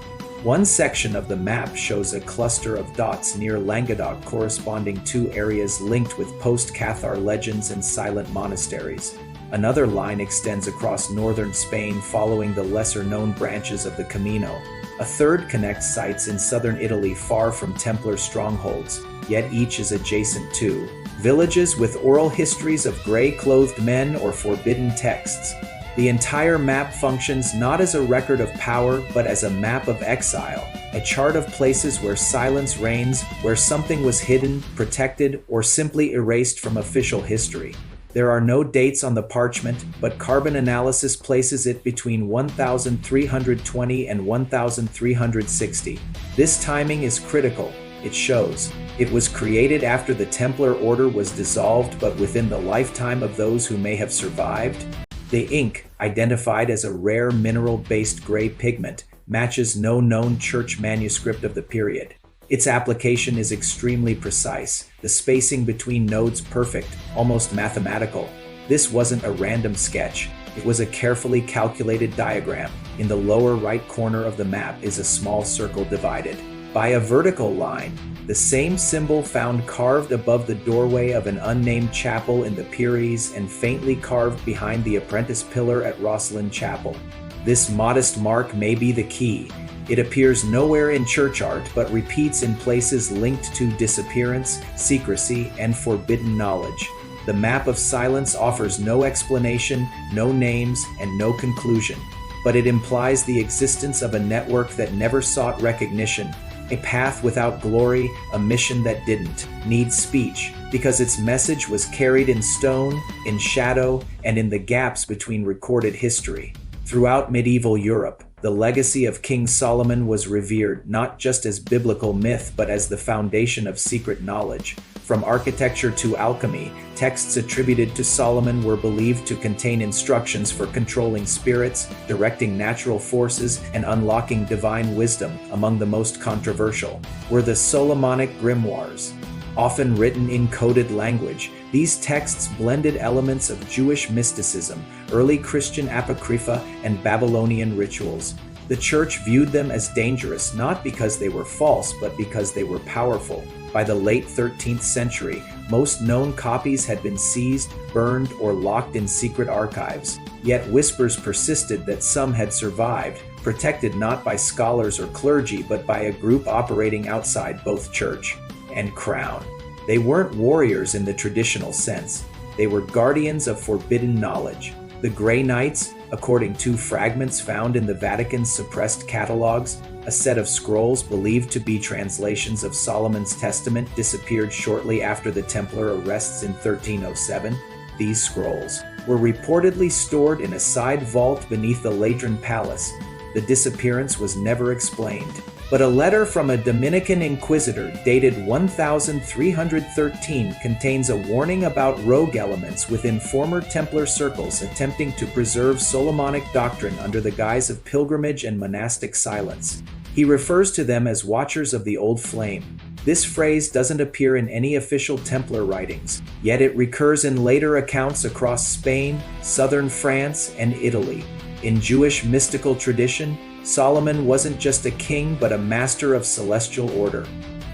One section of the map shows a cluster of dots near Languedoc corresponding to areas linked with post-Cathar legends and silent monasteries. Another line extends across northern Spain following the lesser-known branches of the Camino. A third connects sites in southern Italy far from Templar strongholds, yet each is adjacent to villages with oral histories of gray-clothed men or forbidden texts. The entire map functions not as a record of power, but as a map of exile, a chart of places where silence reigns, where something was hidden, protected, or simply erased from official history. There are no dates on the parchment, but carbon analysis places it between 1320 and 1360. This timing is critical. It shows it was created after the Templar order was dissolved, but within the lifetime of those who may have survived. The ink, identified as a rare mineral-based gray pigment, matches no known church manuscript of the period. Its application is extremely precise, the spacing between nodes perfect, almost mathematical. This wasn't a random sketch, it was a carefully calculated diagram. In the lower right corner of the map is a small circle divided by a vertical line, the same symbol found carved above the doorway of an unnamed chapel in the Pyrenees and faintly carved behind the apprentice pillar at Rochelle Chapel. This modest mark may be the key. It appears nowhere in church art, but repeats in places linked to disappearance, secrecy, and forbidden knowledge. The map of silence offers no explanation, no names, and no conclusion, but it implies the existence of a network that never sought recognition, a path without glory, a mission that didn't need speech, because its message was carried in stone, in shadow, and in the gaps between recorded history. Throughout medieval Europe, the legacy of King Solomon was revered not just as biblical myth but as the foundation of secret knowledge. From architecture to alchemy, texts attributed to Solomon were believed to contain instructions for controlling spirits, directing natural forces, and unlocking divine wisdom. Among the most controversial were the Solomonic grimoires. Often written in coded language, these texts blended elements of Jewish mysticism, early Christian apocrypha, and Babylonian rituals. The Church viewed them as dangerous not because they were false, but because they were powerful. By the late 13th century, most known copies had been seized, burned, or locked in secret archives. Yet whispers persisted that some had survived, protected not by scholars or clergy, but by a group operating outside both church and crown. They weren't warriors in the traditional sense. They were guardians of forbidden knowledge. The Grey Knights, according to fragments found in the Vatican's suppressed catalogs, a set of scrolls believed to be translations of Solomon's Testament, disappeared shortly after the Templar arrests in 1307. These scrolls were reportedly stored in a side vault beneath the Lateran Palace. The disappearance was never explained, but a letter from a Dominican inquisitor dated 1313 contains a warning about rogue elements within former Templar circles attempting to preserve Solomonic doctrine under the guise of pilgrimage and monastic silence. He refers to them as Watchers of the Old Flame. This phrase doesn't appear in any official Templar writings, yet it recurs in later accounts across Spain, southern France, and Italy. In Jewish mystical tradition, Solomon wasn't just a king but a master of celestial order.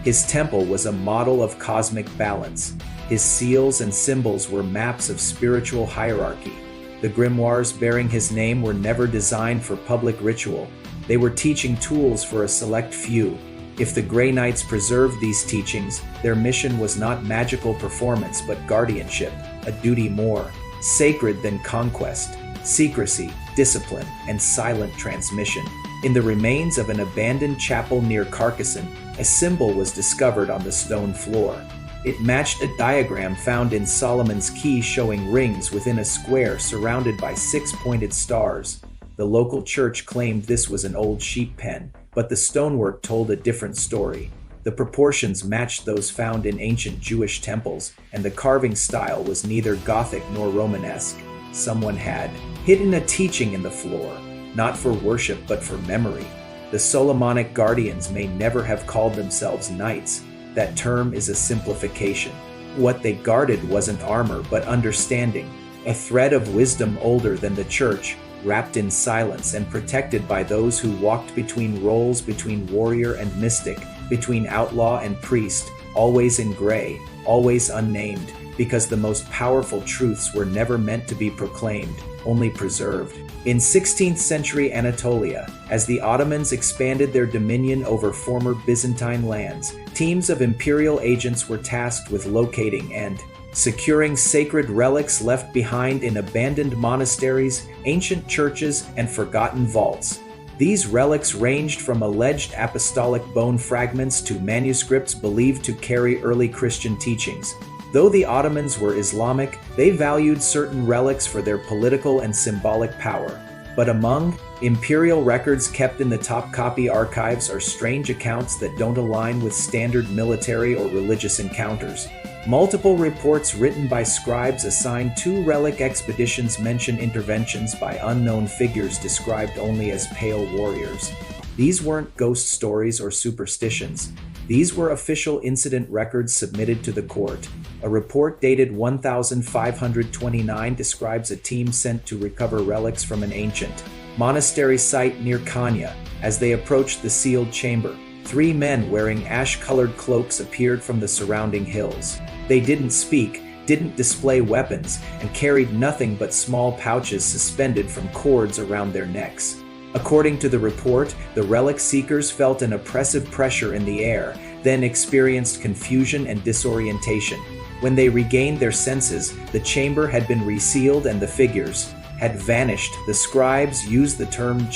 His temple was a model of cosmic balance. His seals and symbols were maps of spiritual hierarchy. The grimoires bearing his name were never designed for public ritual. They were teaching tools for a select few. If the Grey Knights preserved these teachings, their mission was not magical performance but guardianship, a duty more sacred than conquest. Secrecy, discipline, and silent transmission. In the remains of an abandoned chapel near Carcassonne, a symbol was discovered on the stone floor. It matched a diagram found in Solomon's Key showing rings within a square surrounded by 6-pointed stars. The local church claimed this was an old sheep pen, but the stonework told a different story. The proportions matched those found in ancient Jewish temples, and the carving style was neither Gothic nor Romanesque. Someone had hidden a teaching in the floor, not for worship but for memory. The Solomonic guardians may never have called themselves knights. That term is a simplification. What they guarded wasn't armor but understanding, a thread of wisdom older than the church, wrapped in silence and protected by those who walked between roles, between warrior and mystic, between outlaw and priest, always in gray, always unnamed, because the most powerful truths were never meant to be proclaimed, only preserved. In 16th century Anatolia, as the Ottomans expanded their dominion over former Byzantine lands, teams of imperial agents were tasked with locating and securing sacred relics left behind in abandoned monasteries, ancient churches, and forgotten vaults. These relics ranged from alleged apostolic bone fragments to manuscripts believed to carry early Christian teachings. Though the Ottomans were Islamic, they valued certain relics for their political and symbolic power. But among imperial records kept in the Topkapi archives are strange accounts that don't align with standard military or religious encounters. Multiple reports written by scribes assigned 2 relic expeditions mention interventions by unknown figures described only as pale warriors. These weren't ghost stories or superstitions. These were official incident records submitted to the court. A report dated 1529 describes a team sent to recover relics from an ancient monastery site near Kanya. As they approached the sealed chamber, 3 men wearing ash-colored cloaks appeared from the surrounding hills. They didn't speak, didn't display weapons, and carried nothing but small pouches suspended from cords around their necks. According to the report, the relic seekers felt an oppressive pressure in the air, then experienced confusion and disorientation. When they regained their senses, the chamber had been resealed and the figures had vanished. The scribes used the term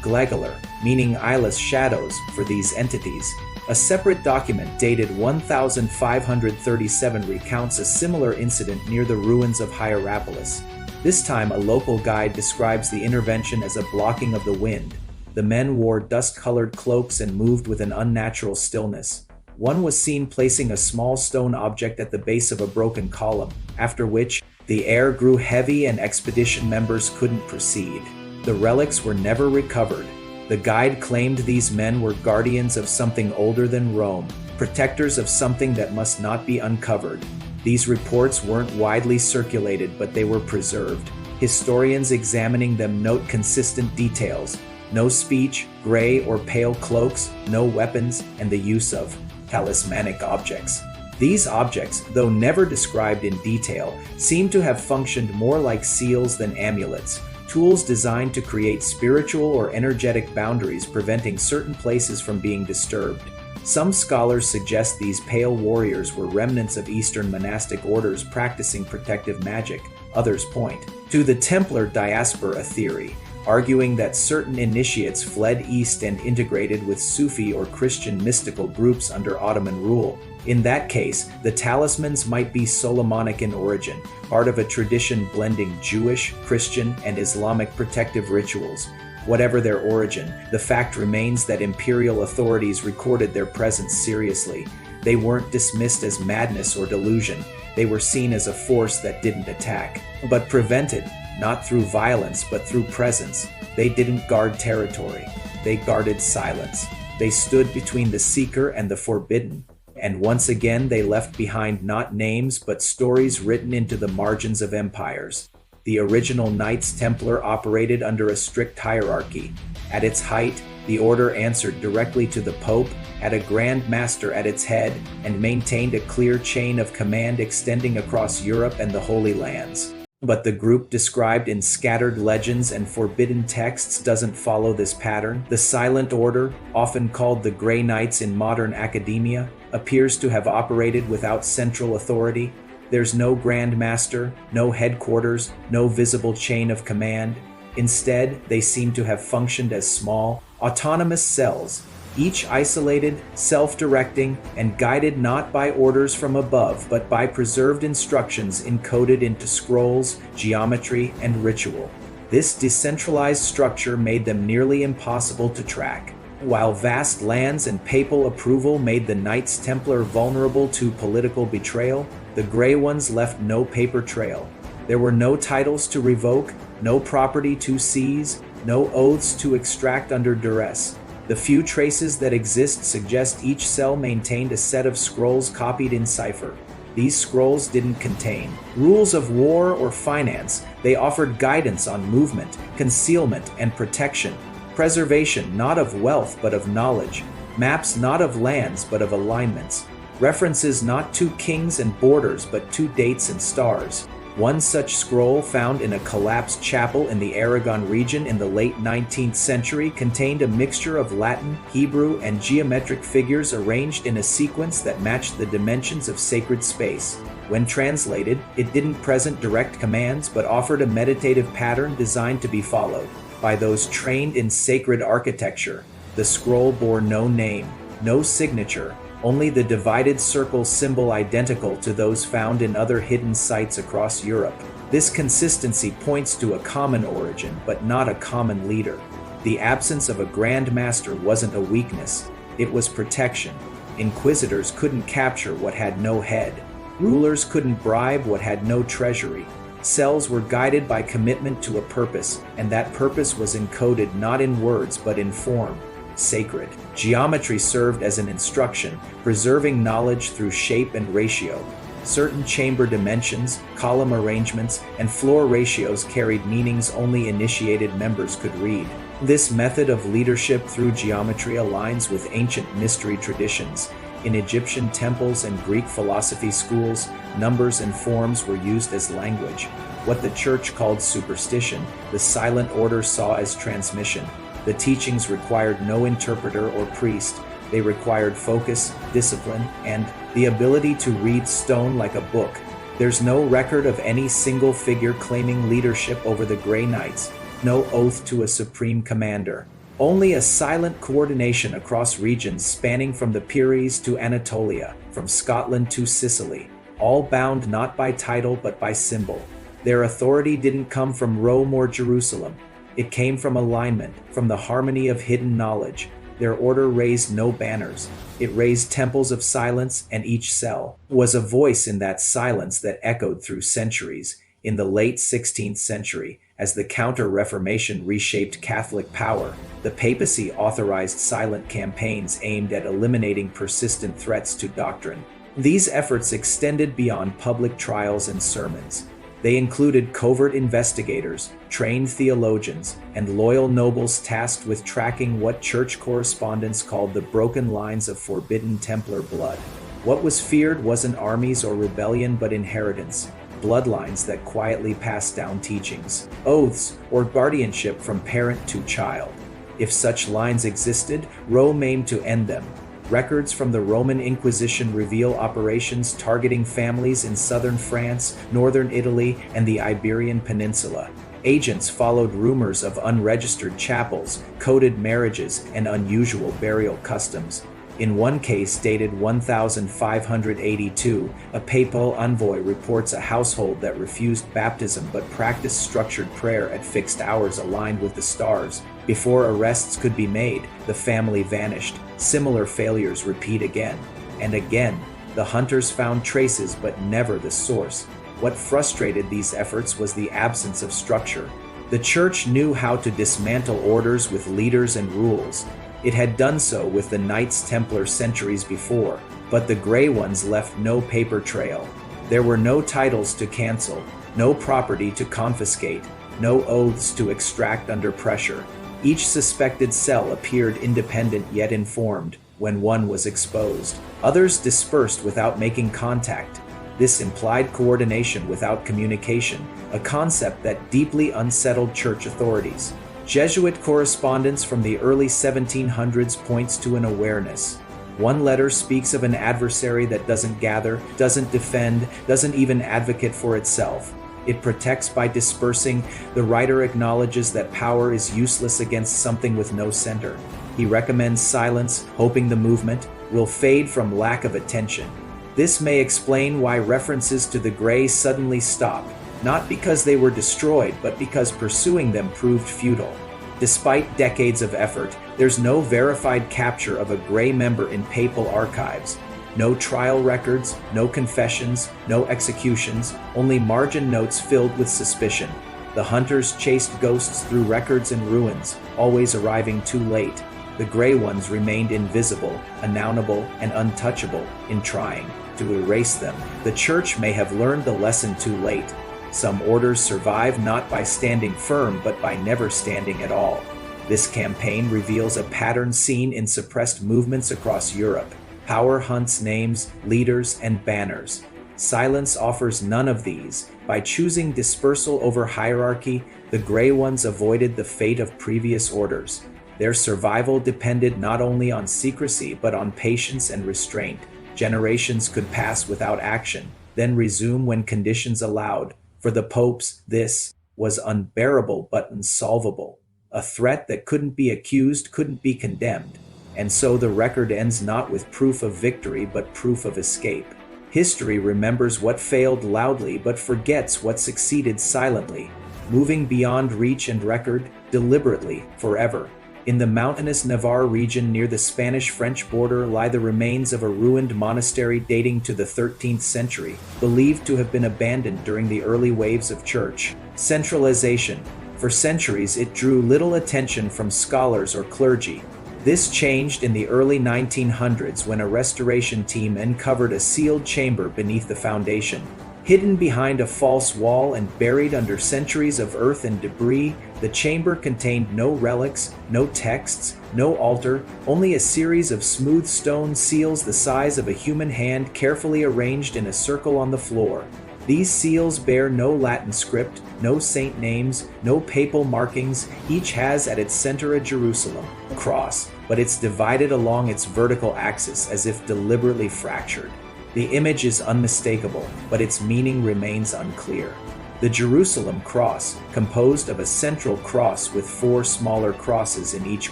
glegalar, meaning eyeless shadows, for these entities. A separate document dated 1537 recounts a similar incident near the ruins of Hierapolis. This time, a local guide describes the intervention as a blocking of the wind. The men wore dust-colored cloaks and moved with an unnatural stillness. One was seen placing a small stone object at the base of a broken column, after which the air grew heavy and expedition members couldn't proceed. The relics were never recovered. The guide claimed these men were guardians of something older than Rome, protectors of something that must not be uncovered. These reports weren't widely circulated, but they were preserved. Historians examining them note consistent details: no speech, gray or pale cloaks, no weapons, and the use of talismanic objects. These objects, though never described in detail, seem to have functioned more like seals than amulets, tools designed to create spiritual or energetic boundaries preventing certain places from being disturbed. Some scholars suggest these pale warriors were remnants of Eastern monastic orders practicing protective magic. Others point to the Templar diaspora theory, arguing that certain initiates fled east and integrated with Sufi or Christian mystical groups under Ottoman rule. In that case, the talismans might be Solomonic in origin, part of a tradition blending Jewish, Christian, and Islamic protective rituals. Whatever their origin, the fact remains that imperial authorities recorded their presence seriously. They weren't dismissed as madness or delusion. They were seen as a force that didn't attack, but prevented, not through violence but through presence. They didn't guard territory. They guarded silence. They stood between the seeker and the forbidden. And once again they left behind not names but stories written into the margins of empires. The original Knights Templar operated under a strict hierarchy. At its height, the order answered directly to the Pope, had a Grand Master at its head, and maintained a clear chain of command extending across Europe and the Holy Lands. But the group described in scattered legends and forbidden texts doesn't follow this pattern. The Silent Order, often called the Grey Knights in modern academia, appears to have operated without central authority. There's no Grand Master, no headquarters, no visible chain of command. Instead, they seem to have functioned as small, autonomous cells, each isolated, self-directing, and guided not by orders from above but by preserved instructions encoded into scrolls, geometry, and ritual. This decentralized structure made them nearly impossible to track. While vast lands and papal approval made the Knights Templar vulnerable to political betrayal, the Grey Ones left no paper trail. There were no titles to revoke, no property to seize, no oaths to extract under duress. The few traces that exist suggest each cell maintained a set of scrolls copied in cipher. These scrolls didn't contain rules of war or finance. They offered guidance on movement, concealment, and protection. Preservation not of wealth but of knowledge. Maps not of lands but of alignments. References not to kings and borders but to dates and stars. One such scroll found in a collapsed chapel in the Aragon region in the late 19th century contained a mixture of Latin, Hebrew, and geometric figures arranged in a sequence that matched the dimensions of sacred space. When translated, it didn't present direct commands but offered a meditative pattern designed to be followed by those trained in sacred architecture. The scroll bore no name, no signature, only the divided circle symbol identical to those found in other hidden sites across Europe. This consistency points to a common origin, but not a common leader. The absence of a Grand Master wasn't a weakness, it was protection. Inquisitors couldn't capture what had no head. Rulers couldn't bribe what had no treasury. Cells were guided by commitment to a purpose, and that purpose was encoded not in words but in form. Sacred. Geometry served as an instruction, preserving knowledge through shape and ratio. Certain chamber dimensions, column arrangements, and floor ratios carried meanings only initiated members could read. This method of leadership through geometry aligns with ancient mystery traditions. In Egyptian temples and Greek philosophy schools, numbers and forms were used as language. What the church called superstition, the silent order saw as transmission. The teachings required no interpreter or priest. They required focus, discipline, and the ability to read stone like a book. There's no record of any single figure claiming leadership over the Grey Knights, no oath to a supreme commander. Only a silent coordination across regions spanning from the Pyrenees to Anatolia, from Scotland to Sicily, all bound not by title but by symbol. Their authority didn't come from Rome or Jerusalem. It came from alignment, from the harmony of hidden knowledge. Their order raised no banners. It raised temples of silence, and each cell was a voice in that silence that echoed through centuries. In the late 16th century, as the Counter-Reformation reshaped Catholic power, the papacy authorized silent campaigns aimed at eliminating persistent threats to doctrine. These efforts extended beyond public trials and sermons. They included covert investigators, trained theologians, and loyal nobles tasked with tracking what church correspondents called the broken lines of forbidden Templar blood. What was feared wasn't armies or rebellion but inheritance, bloodlines that quietly passed down teachings, oaths, or guardianship from parent to child. If such lines existed, Rome aimed to end them. Records from the Roman Inquisition reveal operations targeting families in southern France, northern Italy, and the Iberian Peninsula. Agents followed rumors of unregistered chapels, coded marriages, and unusual burial customs. In one case dated 1582, a papal envoy reports a household that refused baptism but practiced structured prayer at fixed hours aligned with the stars. Before arrests could be made, the family vanished. Similar failures repeat again and again. The hunters found traces but never the source. What frustrated these efforts was the absence of structure. The church knew how to dismantle orders with leaders and rules. It had done so with the Knights Templar centuries before, but the Grey Ones left no paper trail. There were no titles to cancel, no property to confiscate, no oaths to extract under pressure. Each suspected cell appeared independent yet informed when one was exposed. Others dispersed without making contact. This implied coordination without communication, a concept that deeply unsettled church authorities. Jesuit correspondence from the early 1700s points to an awareness. One letter speaks of an adversary that doesn't gather, doesn't defend, doesn't even advocate for itself. It protects by dispersing. The writer acknowledges that power is useless against something with no center. He recommends silence, hoping the movement will fade from lack of attention. This may explain why references to the Grey suddenly stop, not because they were destroyed, but because pursuing them proved futile. Despite decades of effort, there's no verified capture of a Grey member in papal archives. No trial records, no confessions, no executions, only margin notes filled with suspicion. The hunters chased ghosts through records and ruins, always arriving too late. The Grey ones remained invisible, unknownable, and untouchable. In trying to erase them, the Church may have learned the lesson too late. Some orders survive not by standing firm, but by never standing at all. This campaign reveals a pattern seen in suppressed movements across Europe. Power hunts names, leaders, and banners. Silence offers none of these. By choosing dispersal over hierarchy, the Grey ones avoided the fate of previous orders. Their survival depended not only on secrecy, but on patience and restraint. Generations could pass without action, then resume when conditions allowed. For the popes, this was unbearable but unsolvable. A threat that couldn't be accused, couldn't be condemned. And so the record ends not with proof of victory, but proof of escape. History remembers what failed loudly, but forgets what succeeded silently, moving beyond reach and record, deliberately, forever. In the mountainous Navarre region near the Spanish-French border lie the remains of a ruined monastery dating to the 13th century, believed to have been abandoned during the early waves of church centralization. For centuries, it drew little attention from scholars or clergy. This changed in the early 1900s when a restoration team uncovered a sealed chamber beneath the foundation. Hidden behind a false wall and buried under centuries of earth and debris, the chamber contained no relics, no texts, no altar, only a series of smooth stone seals the size of a human hand carefully arranged in a circle on the floor. These seals bear no Latin script, no saint names, no papal markings. Each has at its center a Jerusalem cross, but it's divided along its vertical axis as if deliberately fractured. The image is unmistakable, but its meaning remains unclear. The Jerusalem cross, composed of a central cross with 4 smaller crosses in each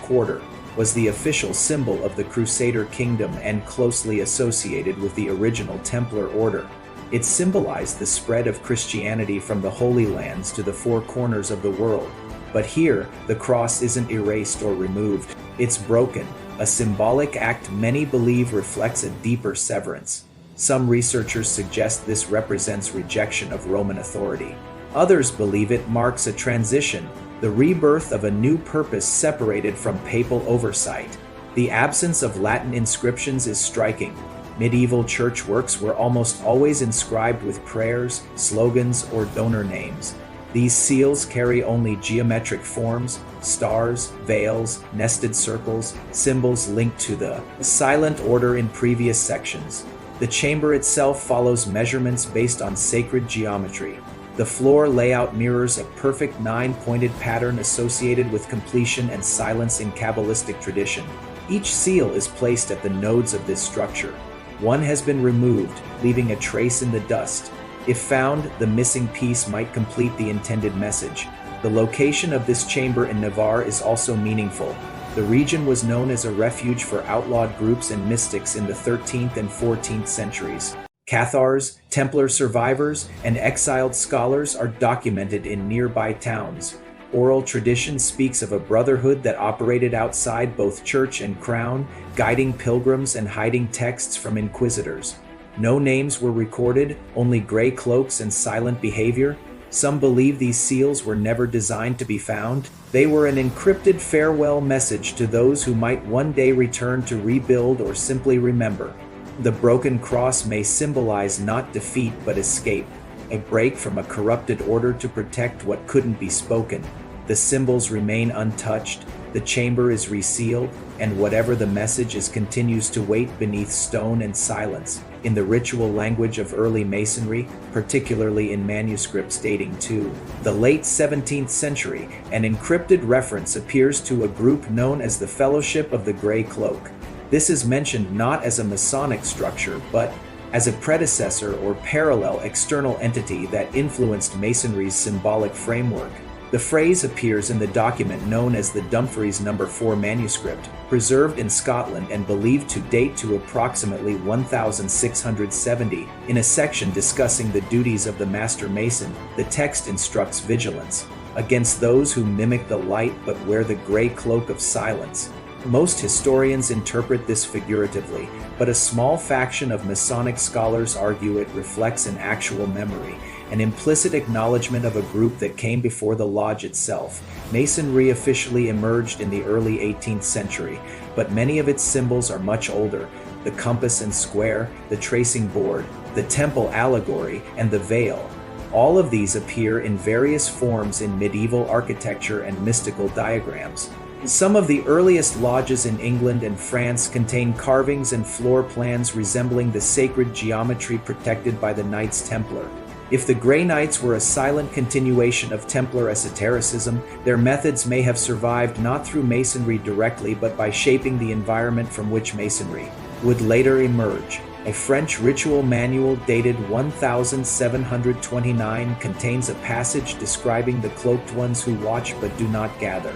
quarter, was the official symbol of the Crusader kingdom and closely associated with the original Templar order. It symbolized the spread of Christianity from the Holy Lands to the 4 corners of the world. But here, the cross isn't erased or removed. It's broken, a symbolic act many believe reflects a deeper severance. Some researchers suggest this represents rejection of Roman authority. Others believe it marks a transition, the rebirth of a new purpose separated from papal oversight. The absence of Latin inscriptions is striking. Medieval church works were almost always inscribed with prayers, slogans, or donor names. These seals carry only geometric forms, stars, veils, nested circles, symbols linked to the silent order in previous sections. The chamber itself follows measurements based on sacred geometry. The floor layout mirrors a perfect 9-pointed pattern associated with completion and silence in Kabbalistic tradition. Each seal is placed at the nodes of this structure. One has been removed, leaving a trace in the dust. If found, the missing piece might complete the intended message. The location of this chamber in Navarre is also meaningful. The region was known as a refuge for outlawed groups and mystics in the 13th and 14th centuries. Cathars, Templar survivors, and exiled scholars are documented in nearby towns. Oral tradition speaks of a brotherhood that operated outside both church and crown, guiding pilgrims and hiding texts from inquisitors. No names were recorded, only gray cloaks and silent behavior. Some believe these seals were never designed to be found. They were an encrypted farewell message to those who might one day return to rebuild or simply remember. The broken cross may symbolize not defeat but escape, a break from a corrupted order to protect what couldn't be spoken. The symbols remain untouched, the chamber is resealed, and whatever the message is continues to wait beneath stone and silence. In the ritual language of early Masonry, particularly in manuscripts dating to the late 17th century, an encrypted reference appears to a group known as the Fellowship of the Grey Cloak. This is mentioned not as a Masonic structure, but as a predecessor or parallel external entity that influenced Masonry's symbolic framework. The phrase appears in the document known as the Dumfries No. 4 manuscript, preserved in Scotland and believed to date to approximately 1670. In a section discussing the duties of the Master Mason, the text instructs vigilance against those who mimic the light but wear the gray cloak of silence. Most historians interpret this figuratively, but a small faction of Masonic scholars argue it reflects an actual memory, an implicit acknowledgement of a group that came before the lodge itself. Masonry officially emerged in the early 18th century, but many of its symbols are much older. The compass and square, the tracing board, the temple allegory, and the veil. All of these appear in various forms in medieval architecture and mystical diagrams. Some of the earliest lodges in England and France contain carvings and floor plans resembling the sacred geometry protected by the Knights Templar. If the Grey Knights were a silent continuation of Templar esotericism, their methods may have survived not through Masonry directly but by shaping the environment from which Masonry would later emerge. A French ritual manual dated 1729 contains a passage describing the cloaked ones who watch but do not gather.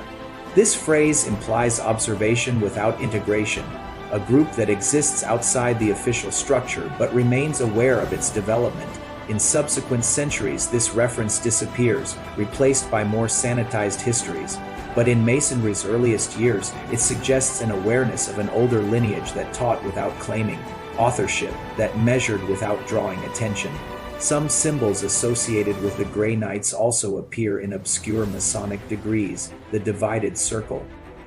This phrase implies observation without integration, a group that exists outside the official structure but remains aware of its development. In subsequent centuries, this reference disappears, replaced by more sanitized histories. But in Masonry's earliest years, it suggests an awareness of an older lineage that taught without claiming authorship, that measured without drawing attention. Some symbols associated with the Grey Knights also appear in obscure Masonic degrees: the divided circle,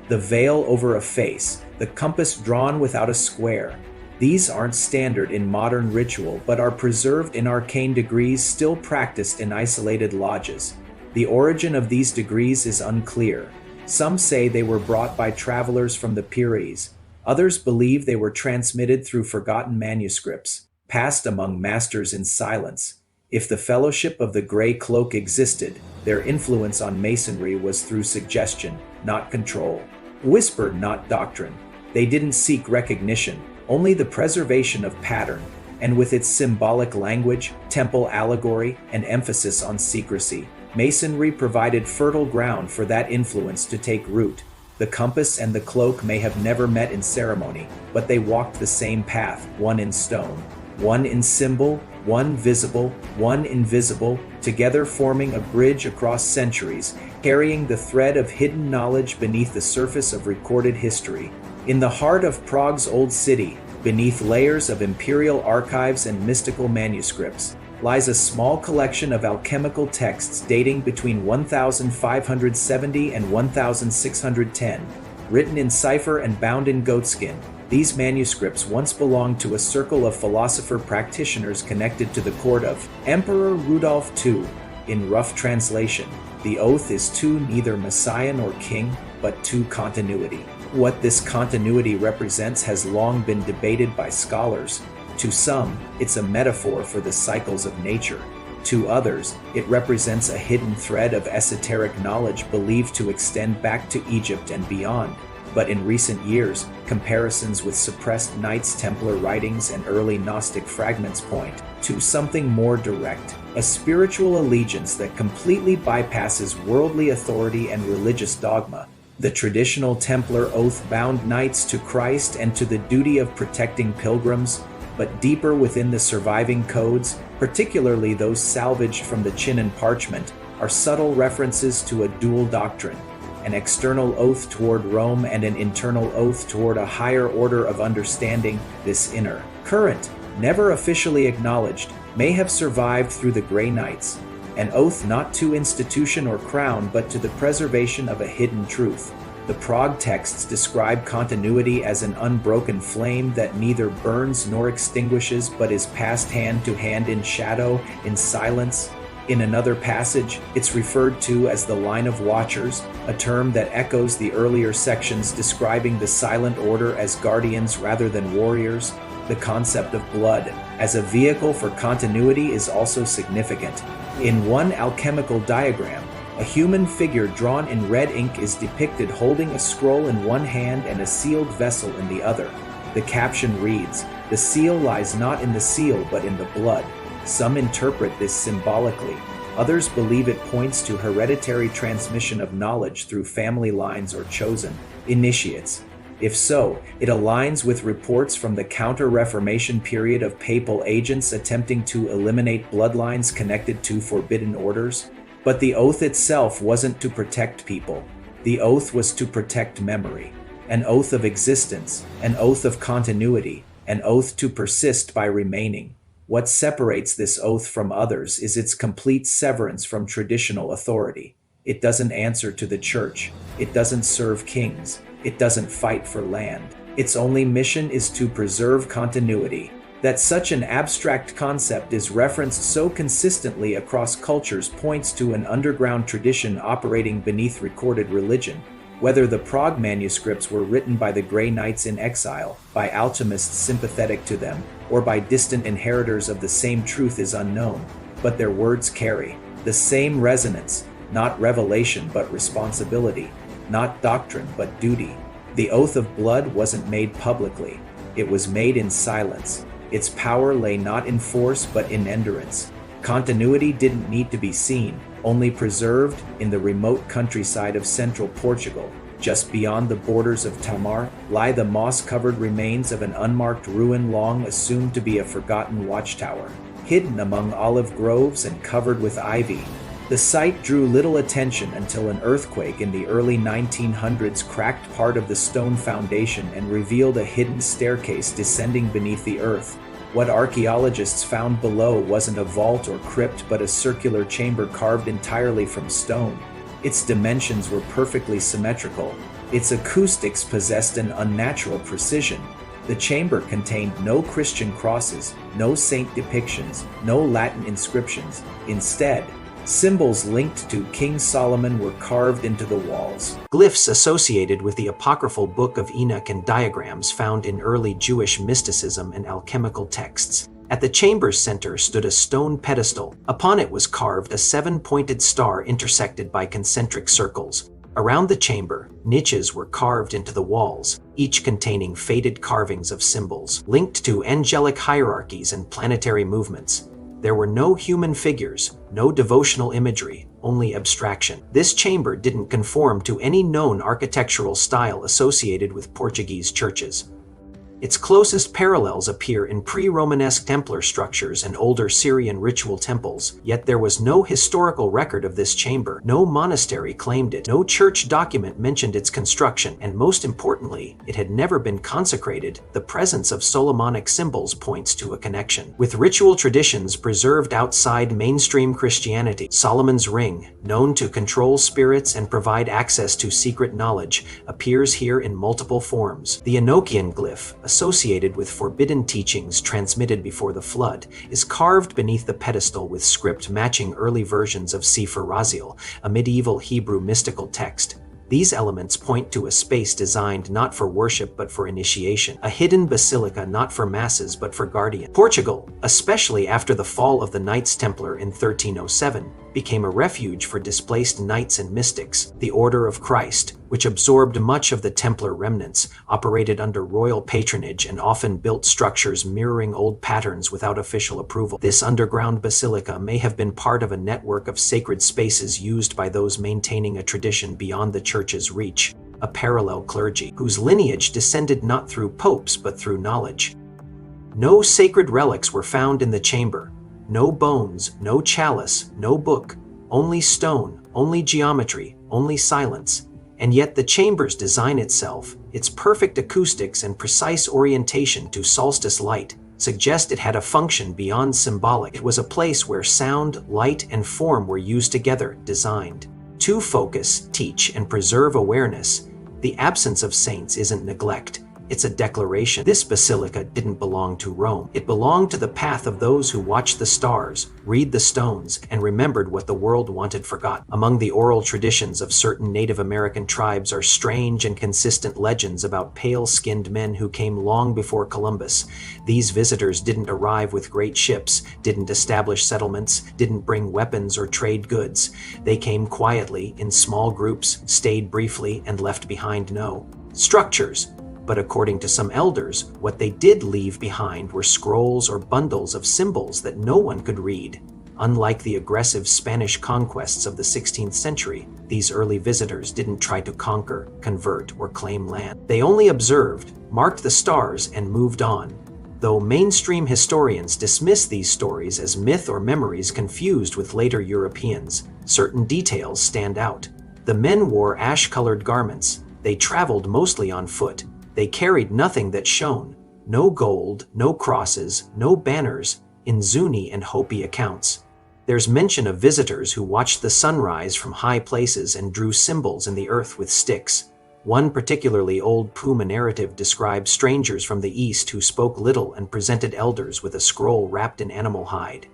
the veil over a face, the compass drawn without a square. These aren't standard in modern ritual but are preserved in arcane degrees still practiced in isolated lodges. The origin of these degrees is unclear. Some say they were brought by travelers from the Pyrenees. Others believe they were transmitted through forgotten manuscripts, passed among masters in silence. If the Fellowship of the Grey Cloak existed, their influence on Masonry was through suggestion, not control. Whispered, not doctrine. They didn't seek recognition, only the preservation of pattern, and with its symbolic language, temple allegory, and emphasis on secrecy, Masonry provided fertile ground for that influence to take root. The compass and the cloak may have never met in ceremony, but they walked the same path, one in stone, one in symbol, one visible, one invisible, together forming a bridge across centuries, carrying the thread of hidden knowledge beneath the surface of recorded history. In the heart of Prague's old city, beneath layers of imperial archives and mystical manuscripts, lies a small collection of alchemical texts dating between 1570 and 1610, written in cipher and bound in goatskin. These manuscripts once belonged to a circle of philosopher practitioners connected to the court of Emperor Rudolph II. In rough translation, the oath is to neither Messiah nor king, but to continuity. What this continuity represents has long been debated by scholars. To some, it's a metaphor for the cycles of nature. To others, it represents a hidden thread of esoteric knowledge believed to extend back to Egypt and beyond. But in recent years, comparisons with suppressed Knights Templar writings and early Gnostic fragments point to something more direct, a spiritual allegiance that completely bypasses worldly authority and religious dogma. The traditional Templar oath bound knights to Christ and to the duty of protecting pilgrims, but deeper within the surviving codes, particularly those salvaged from the Chinon parchment, are subtle references to a dual doctrine, an external oath toward Rome and an internal oath toward a higher order of understanding. This inner current, never officially acknowledged, may have survived through the Grey Knights, an oath not to institution or crown but to the preservation of a hidden truth. The Prague texts describe continuity as an unbroken flame that neither burns nor extinguishes but is passed hand to hand in shadow, in silence. In another passage, it's referred to as the line of watchers, a term that echoes the earlier sections describing the silent order as guardians rather than warriors. The concept of blood as a vehicle for continuity is also significant. In one alchemical diagram, a human figure drawn in red ink is depicted holding a scroll in one hand and a sealed vessel in the other. The caption reads, The seal lies not in the seal but in the blood. Some interpret this symbolically. Others believe it points to hereditary transmission of knowledge through family lines or chosen initiates. If so, it aligns with reports from the Counter-Reformation period of papal agents attempting to eliminate bloodlines connected to forbidden orders. But the oath itself wasn't to protect people. The oath was to protect memory. An oath of existence, an oath of continuity, an oath to persist by remaining. What separates this oath from others is its complete severance from traditional authority. It doesn't answer to the church. It doesn't serve kings. It doesn't fight for land. Its only mission is to preserve continuity. That such an abstract concept is referenced so consistently across cultures points to an underground tradition operating beneath recorded religion. Whether the Prague manuscripts were written by the Grey Knights in exile, by alchemists sympathetic to them, or by distant inheritors of the same truth is unknown, but their words carry the same resonance, not revelation but responsibility, not doctrine but duty. The oath of blood wasn't made publicly. It was made in silence. Its power lay not in force but in endurance. Continuity didn't need to be seen, only preserved. In the remote countryside of central Portugal, just beyond the borders of Tamar, lie the moss-covered remains of an unmarked ruin long assumed to be a forgotten watchtower, hidden among olive groves and covered with ivy. The site drew little attention until an earthquake in the early 1900s cracked part of the stone foundation and revealed a hidden staircase descending beneath the earth. What archaeologists found below wasn't a vault or crypt but a circular chamber carved entirely from stone. Its dimensions were perfectly symmetrical. Its acoustics possessed an unnatural precision. The chamber contained no Christian crosses, no saint depictions, no Latin inscriptions. Instead, symbols linked to King Solomon were carved into the walls. Glyphs associated with the apocryphal Book of Enoch and diagrams found in early Jewish mysticism and alchemical texts. At the chamber's center stood a stone pedestal. Upon it was carved a seven-pointed star intersected by concentric circles. Around the chamber, niches were carved into the walls, each containing faded carvings of symbols linked to angelic hierarchies and planetary movements. There were no human figures, no devotional imagery, only abstraction. This chamber didn't conform to any known architectural style associated with Portuguese churches. Its closest parallels appear in pre-Romanesque Templar structures and older Syrian ritual temples, yet there was no historical record of this chamber. No monastery claimed it, no church document mentioned its construction, and most importantly, it had never been consecrated. The presence of Solomonic symbols points to a connection with ritual traditions preserved outside mainstream Christianity. Solomon's ring, known to control spirits and provide access to secret knowledge, appears here in multiple forms. The Enochian glyph, associated with forbidden teachings transmitted before the flood, is carved beneath the pedestal with script matching early versions of Sefer Raziel, a medieval Hebrew mystical text. These elements point to a space designed not for worship but for initiation, a hidden basilica not for masses but for guardians. Portugal, especially after the fall of the Knights Templar in 1307, became a refuge for displaced knights and mystics. The Order of Christ, which absorbed much of the Templar remnants, operated under royal patronage and often built structures mirroring old patterns without official approval. This underground basilica may have been part of a network of sacred spaces used by those maintaining a tradition beyond the church's reach, a parallel clergy, whose lineage descended not through popes but through knowledge. No sacred relics were found in the chamber. No bones, no chalice, no book, only stone, only geometry, only silence. And yet the chamber's design itself, its perfect acoustics and precise orientation to solstice light, suggest it had a function beyond symbolic. It was a place where sound, light, and form were used together, designed to focus, teach, and preserve awareness. The absence of saints isn't neglect. It's a declaration. This basilica didn't belong to Rome. It belonged to the path of those who watched the stars, read the stones, and remembered what the world wanted forgotten. Among the oral traditions of certain Native American tribes are strange and consistent legends about pale-skinned men who came long before Columbus. These visitors didn't arrive with great ships, didn't establish settlements, didn't bring weapons or trade goods. They came quietly, in small groups, stayed briefly, and left behind no structures, but according to some elders, what they did leave behind were scrolls or bundles of symbols that no one could read. Unlike the aggressive Spanish conquests of the 16th century, these early visitors didn't try to conquer, convert, or claim land. They only observed, marked the stars, and moved on. Though mainstream historians dismiss these stories as myth or memories confused with later Europeans, certain details stand out. The men wore ash-colored garments. They traveled mostly on foot. They carried nothing that shone. No gold, no crosses, no banners, in Zuni and Hopi accounts. There's mention of visitors who watched the sunrise from high places and drew symbols in the earth with sticks. One particularly old Puma narrative describes strangers from the east who spoke little and presented elders with a scroll wrapped in animal hide.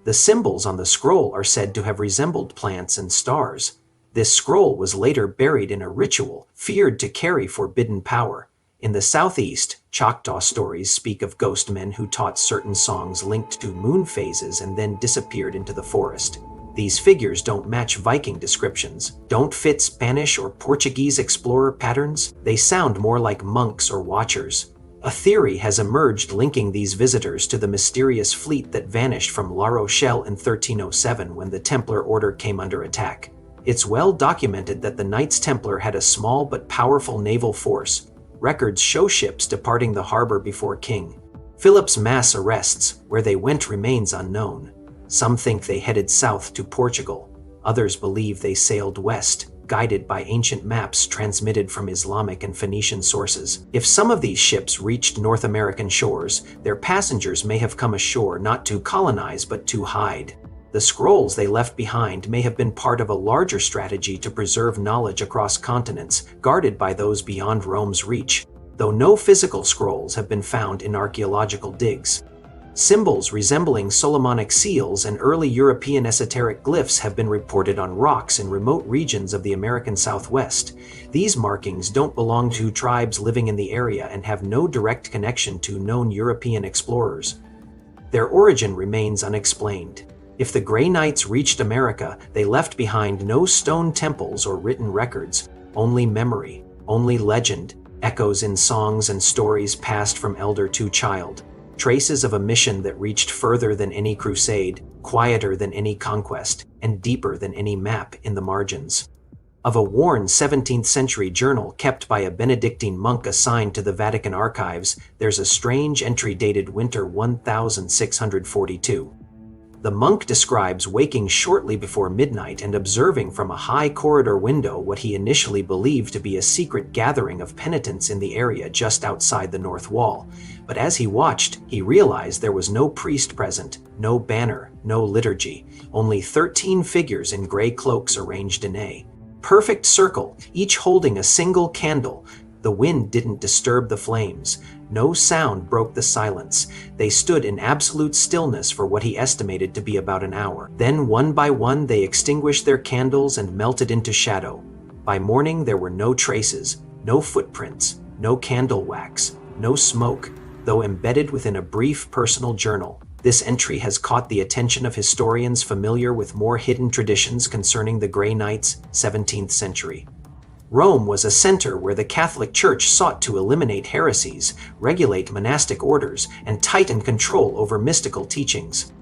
The symbols on the scroll are said to have resembled plants and stars. This scroll was later buried in a ritual feared to carry forbidden power. In the southeast, Choctaw stories speak of ghost men who taught certain songs linked to moon phases and then disappeared into the forest. These figures don't match Viking descriptions, don't fit Spanish or Portuguese explorer patterns. They sound more like monks or watchers. A theory has emerged linking these visitors to the mysterious fleet that vanished from La Rochelle in 1307 when the Templar order came under attack. It's well documented that the Knights Templar had a small but powerful naval force. Records show ships departing the harbor before King Philip's mass arrests. Where they went remains unknown. Some think they headed south to Portugal. Others believe they sailed west, guided by ancient maps transmitted from Islamic and Phoenician sources. If some of these ships reached North American shores, their passengers may have come ashore not to colonize but to hide. The scrolls they left behind may have been part of a larger strategy to preserve knowledge across continents, guarded by those beyond Rome's reach, though no physical scrolls have been found in archaeological digs. Symbols resembling Solomonic seals and early European esoteric glyphs have been reported on rocks in remote regions of the American Southwest. These markings don't belong to tribes living in the area and have no direct connection to known European explorers. Their origin remains unexplained. If the Grey Knights reached America, they left behind no stone temples or written records, only memory, only legend, echoes in songs and stories passed from elder to child. Traces of a mission that reached further than any crusade, quieter than any conquest, and deeper than any map in the margins. Of a worn 17th century journal kept by a Benedictine monk assigned to the Vatican archives, there's a strange entry dated winter 1642. The monk describes waking shortly before midnight and observing from a high corridor window what he initially believed to be a secret gathering of penitents in the area just outside the north wall. But as he watched, he realized there was no priest present, no banner, no liturgy, only 13 figures in gray cloaks arranged in a perfect circle, each holding a single candle. The wind didn't disturb the flames. No sound broke the silence. They stood in absolute stillness for what he estimated to be about an hour. Then, one by one, they extinguished their candles and melted into shadow. By morning, there were no traces, no footprints, no candle wax, no smoke, though embedded within a brief personal journal. This entry has caught the attention of historians familiar with more hidden traditions concerning the Grey Knights, 17th century. Rome was a center where the Catholic Church sought to eliminate heresies, regulate monastic orders, and tighten control over mystical teachings.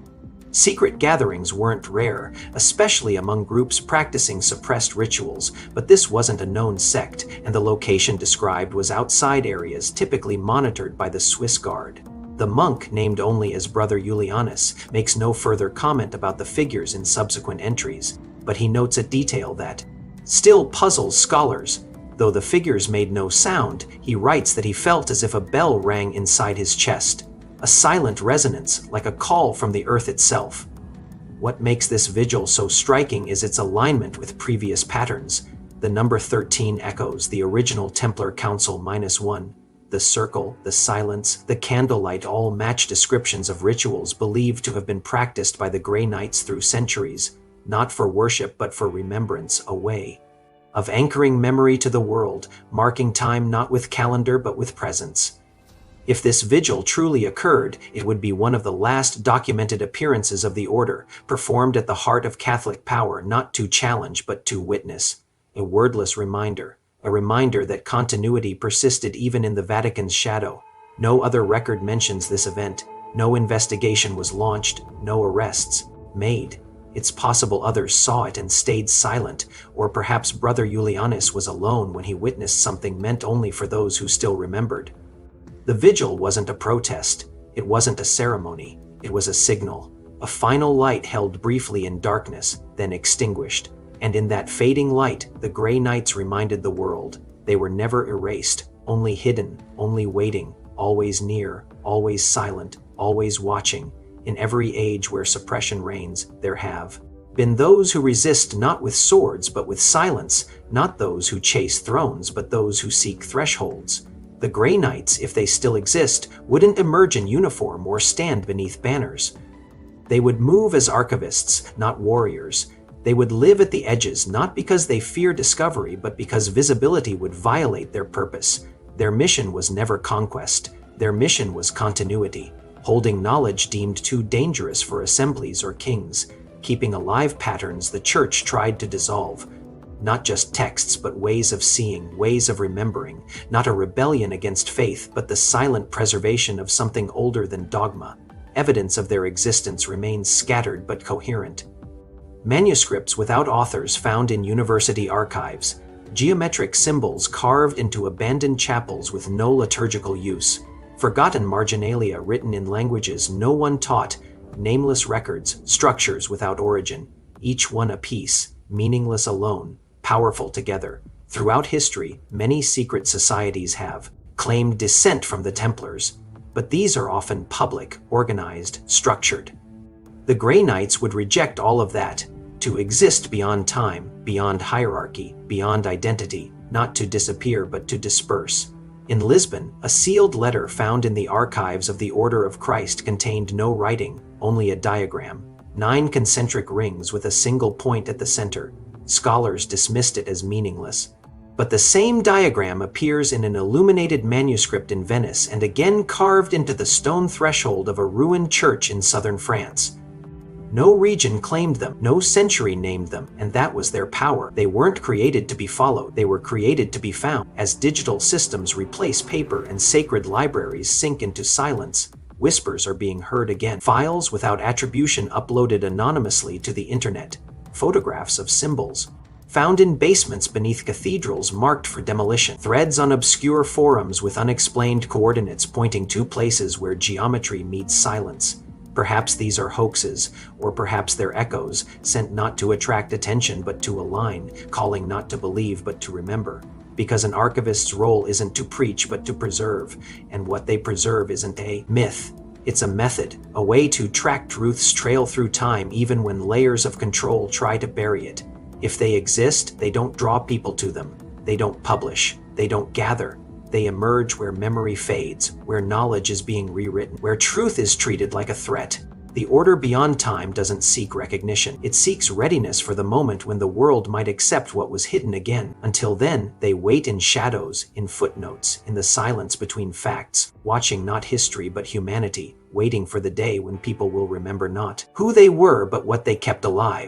Secret gatherings weren't rare, especially among groups practicing suppressed rituals, but this wasn't a known sect, and the location described was outside areas typically monitored by the Swiss Guard. The monk, named only as Brother Julianus, makes no further comment about the figures in subsequent entries, but he notes a detail that still puzzles scholars. Though the figures made no sound, he writes that he felt as if a bell rang inside his chest, a silent resonance like a call from the earth itself. What makes this vigil so striking is its alignment with previous patterns. The number 13 echoes the original Templar Council -1. The circle, the silence, the candlelight all match descriptions of rituals believed to have been practiced by the Grey Knights through centuries. Not for worship but for remembrance, a way of anchoring memory to the world, marking time not with calendar but with presence. If this vigil truly occurred, it would be one of the last documented appearances of the order, performed at the heart of Catholic power, not to challenge but to witness. A wordless reminder, a reminder that continuity persisted even in the Vatican's shadow. No other record mentions this event. No investigation was launched, no arrests made. It's possible others saw it and stayed silent, or perhaps Brother Julianus was alone when he witnessed something meant only for those who still remembered. The vigil wasn't a protest, it wasn't a ceremony, it was a signal. A final light held briefly in darkness, then extinguished. And in that fading light, the Grey Knights reminded the world. They were never erased, only hidden, only waiting, always near, always silent, always watching. In every age where suppression reigns, there have been those who resist not with swords but with silence, not those who chase thrones but those who seek thresholds. The Grey Knights, if they still exist, wouldn't emerge in uniform or stand beneath banners. They would move as archivists, not warriors. They would live at the edges, not because they fear discovery, but because visibility would violate their purpose. Their mission was never conquest. Their mission was continuity, holding knowledge deemed too dangerous for assemblies or kings, keeping alive patterns the church tried to dissolve. Not just texts, but ways of seeing, ways of remembering, not a rebellion against faith, but the silent preservation of something older than dogma. Evidence of their existence remains scattered but coherent. Manuscripts without authors found in university archives, geometric symbols carved into abandoned chapels with no liturgical use, forgotten marginalia written in languages no one taught, nameless records, structures without origin, each one a piece, meaningless alone, powerful together. Throughout history, many secret societies have claimed descent from the Templars, but these are often public, organized, structured. The Grey Knights would reject all of that, to exist beyond time, beyond hierarchy, beyond identity, not to disappear but to disperse. In Lisbon, a sealed letter found in the archives of the Order of Christ contained no writing, only a diagram. 9 concentric rings with a single point at the center. Scholars dismissed it as meaningless. But the same diagram appears in an illuminated manuscript in Venice and again carved into the stone threshold of a ruined church in southern France. No region claimed them, no century named them, and that was their power. They weren't created to be followed, they were created to be found. As digital systems replace paper and sacred libraries sink into silence, whispers are being heard again. Files without attribution uploaded anonymously to the internet. Photographs of symbols found in basements beneath cathedrals marked for demolition. Threads on obscure forums with unexplained coordinates pointing to places where geometry meets silence. Perhaps these are hoaxes, or perhaps they're echoes, sent not to attract attention but to align, calling not to believe but to remember. Because an archivist's role isn't to preach but to preserve, and what they preserve isn't a myth. It's a method, a way to track truth's trail through time even when layers of control try to bury it. If they exist, they don't draw people to them. They don't publish. They don't gather. They emerge where memory fades, where knowledge is being rewritten, where truth is treated like a threat. The order beyond time doesn't seek recognition. It seeks readiness for the moment when the world might accept what was hidden again. Until then, they wait in shadows, in footnotes, in the silence between facts, watching not history but humanity, waiting for the day when people will remember not who they were but what they kept alive.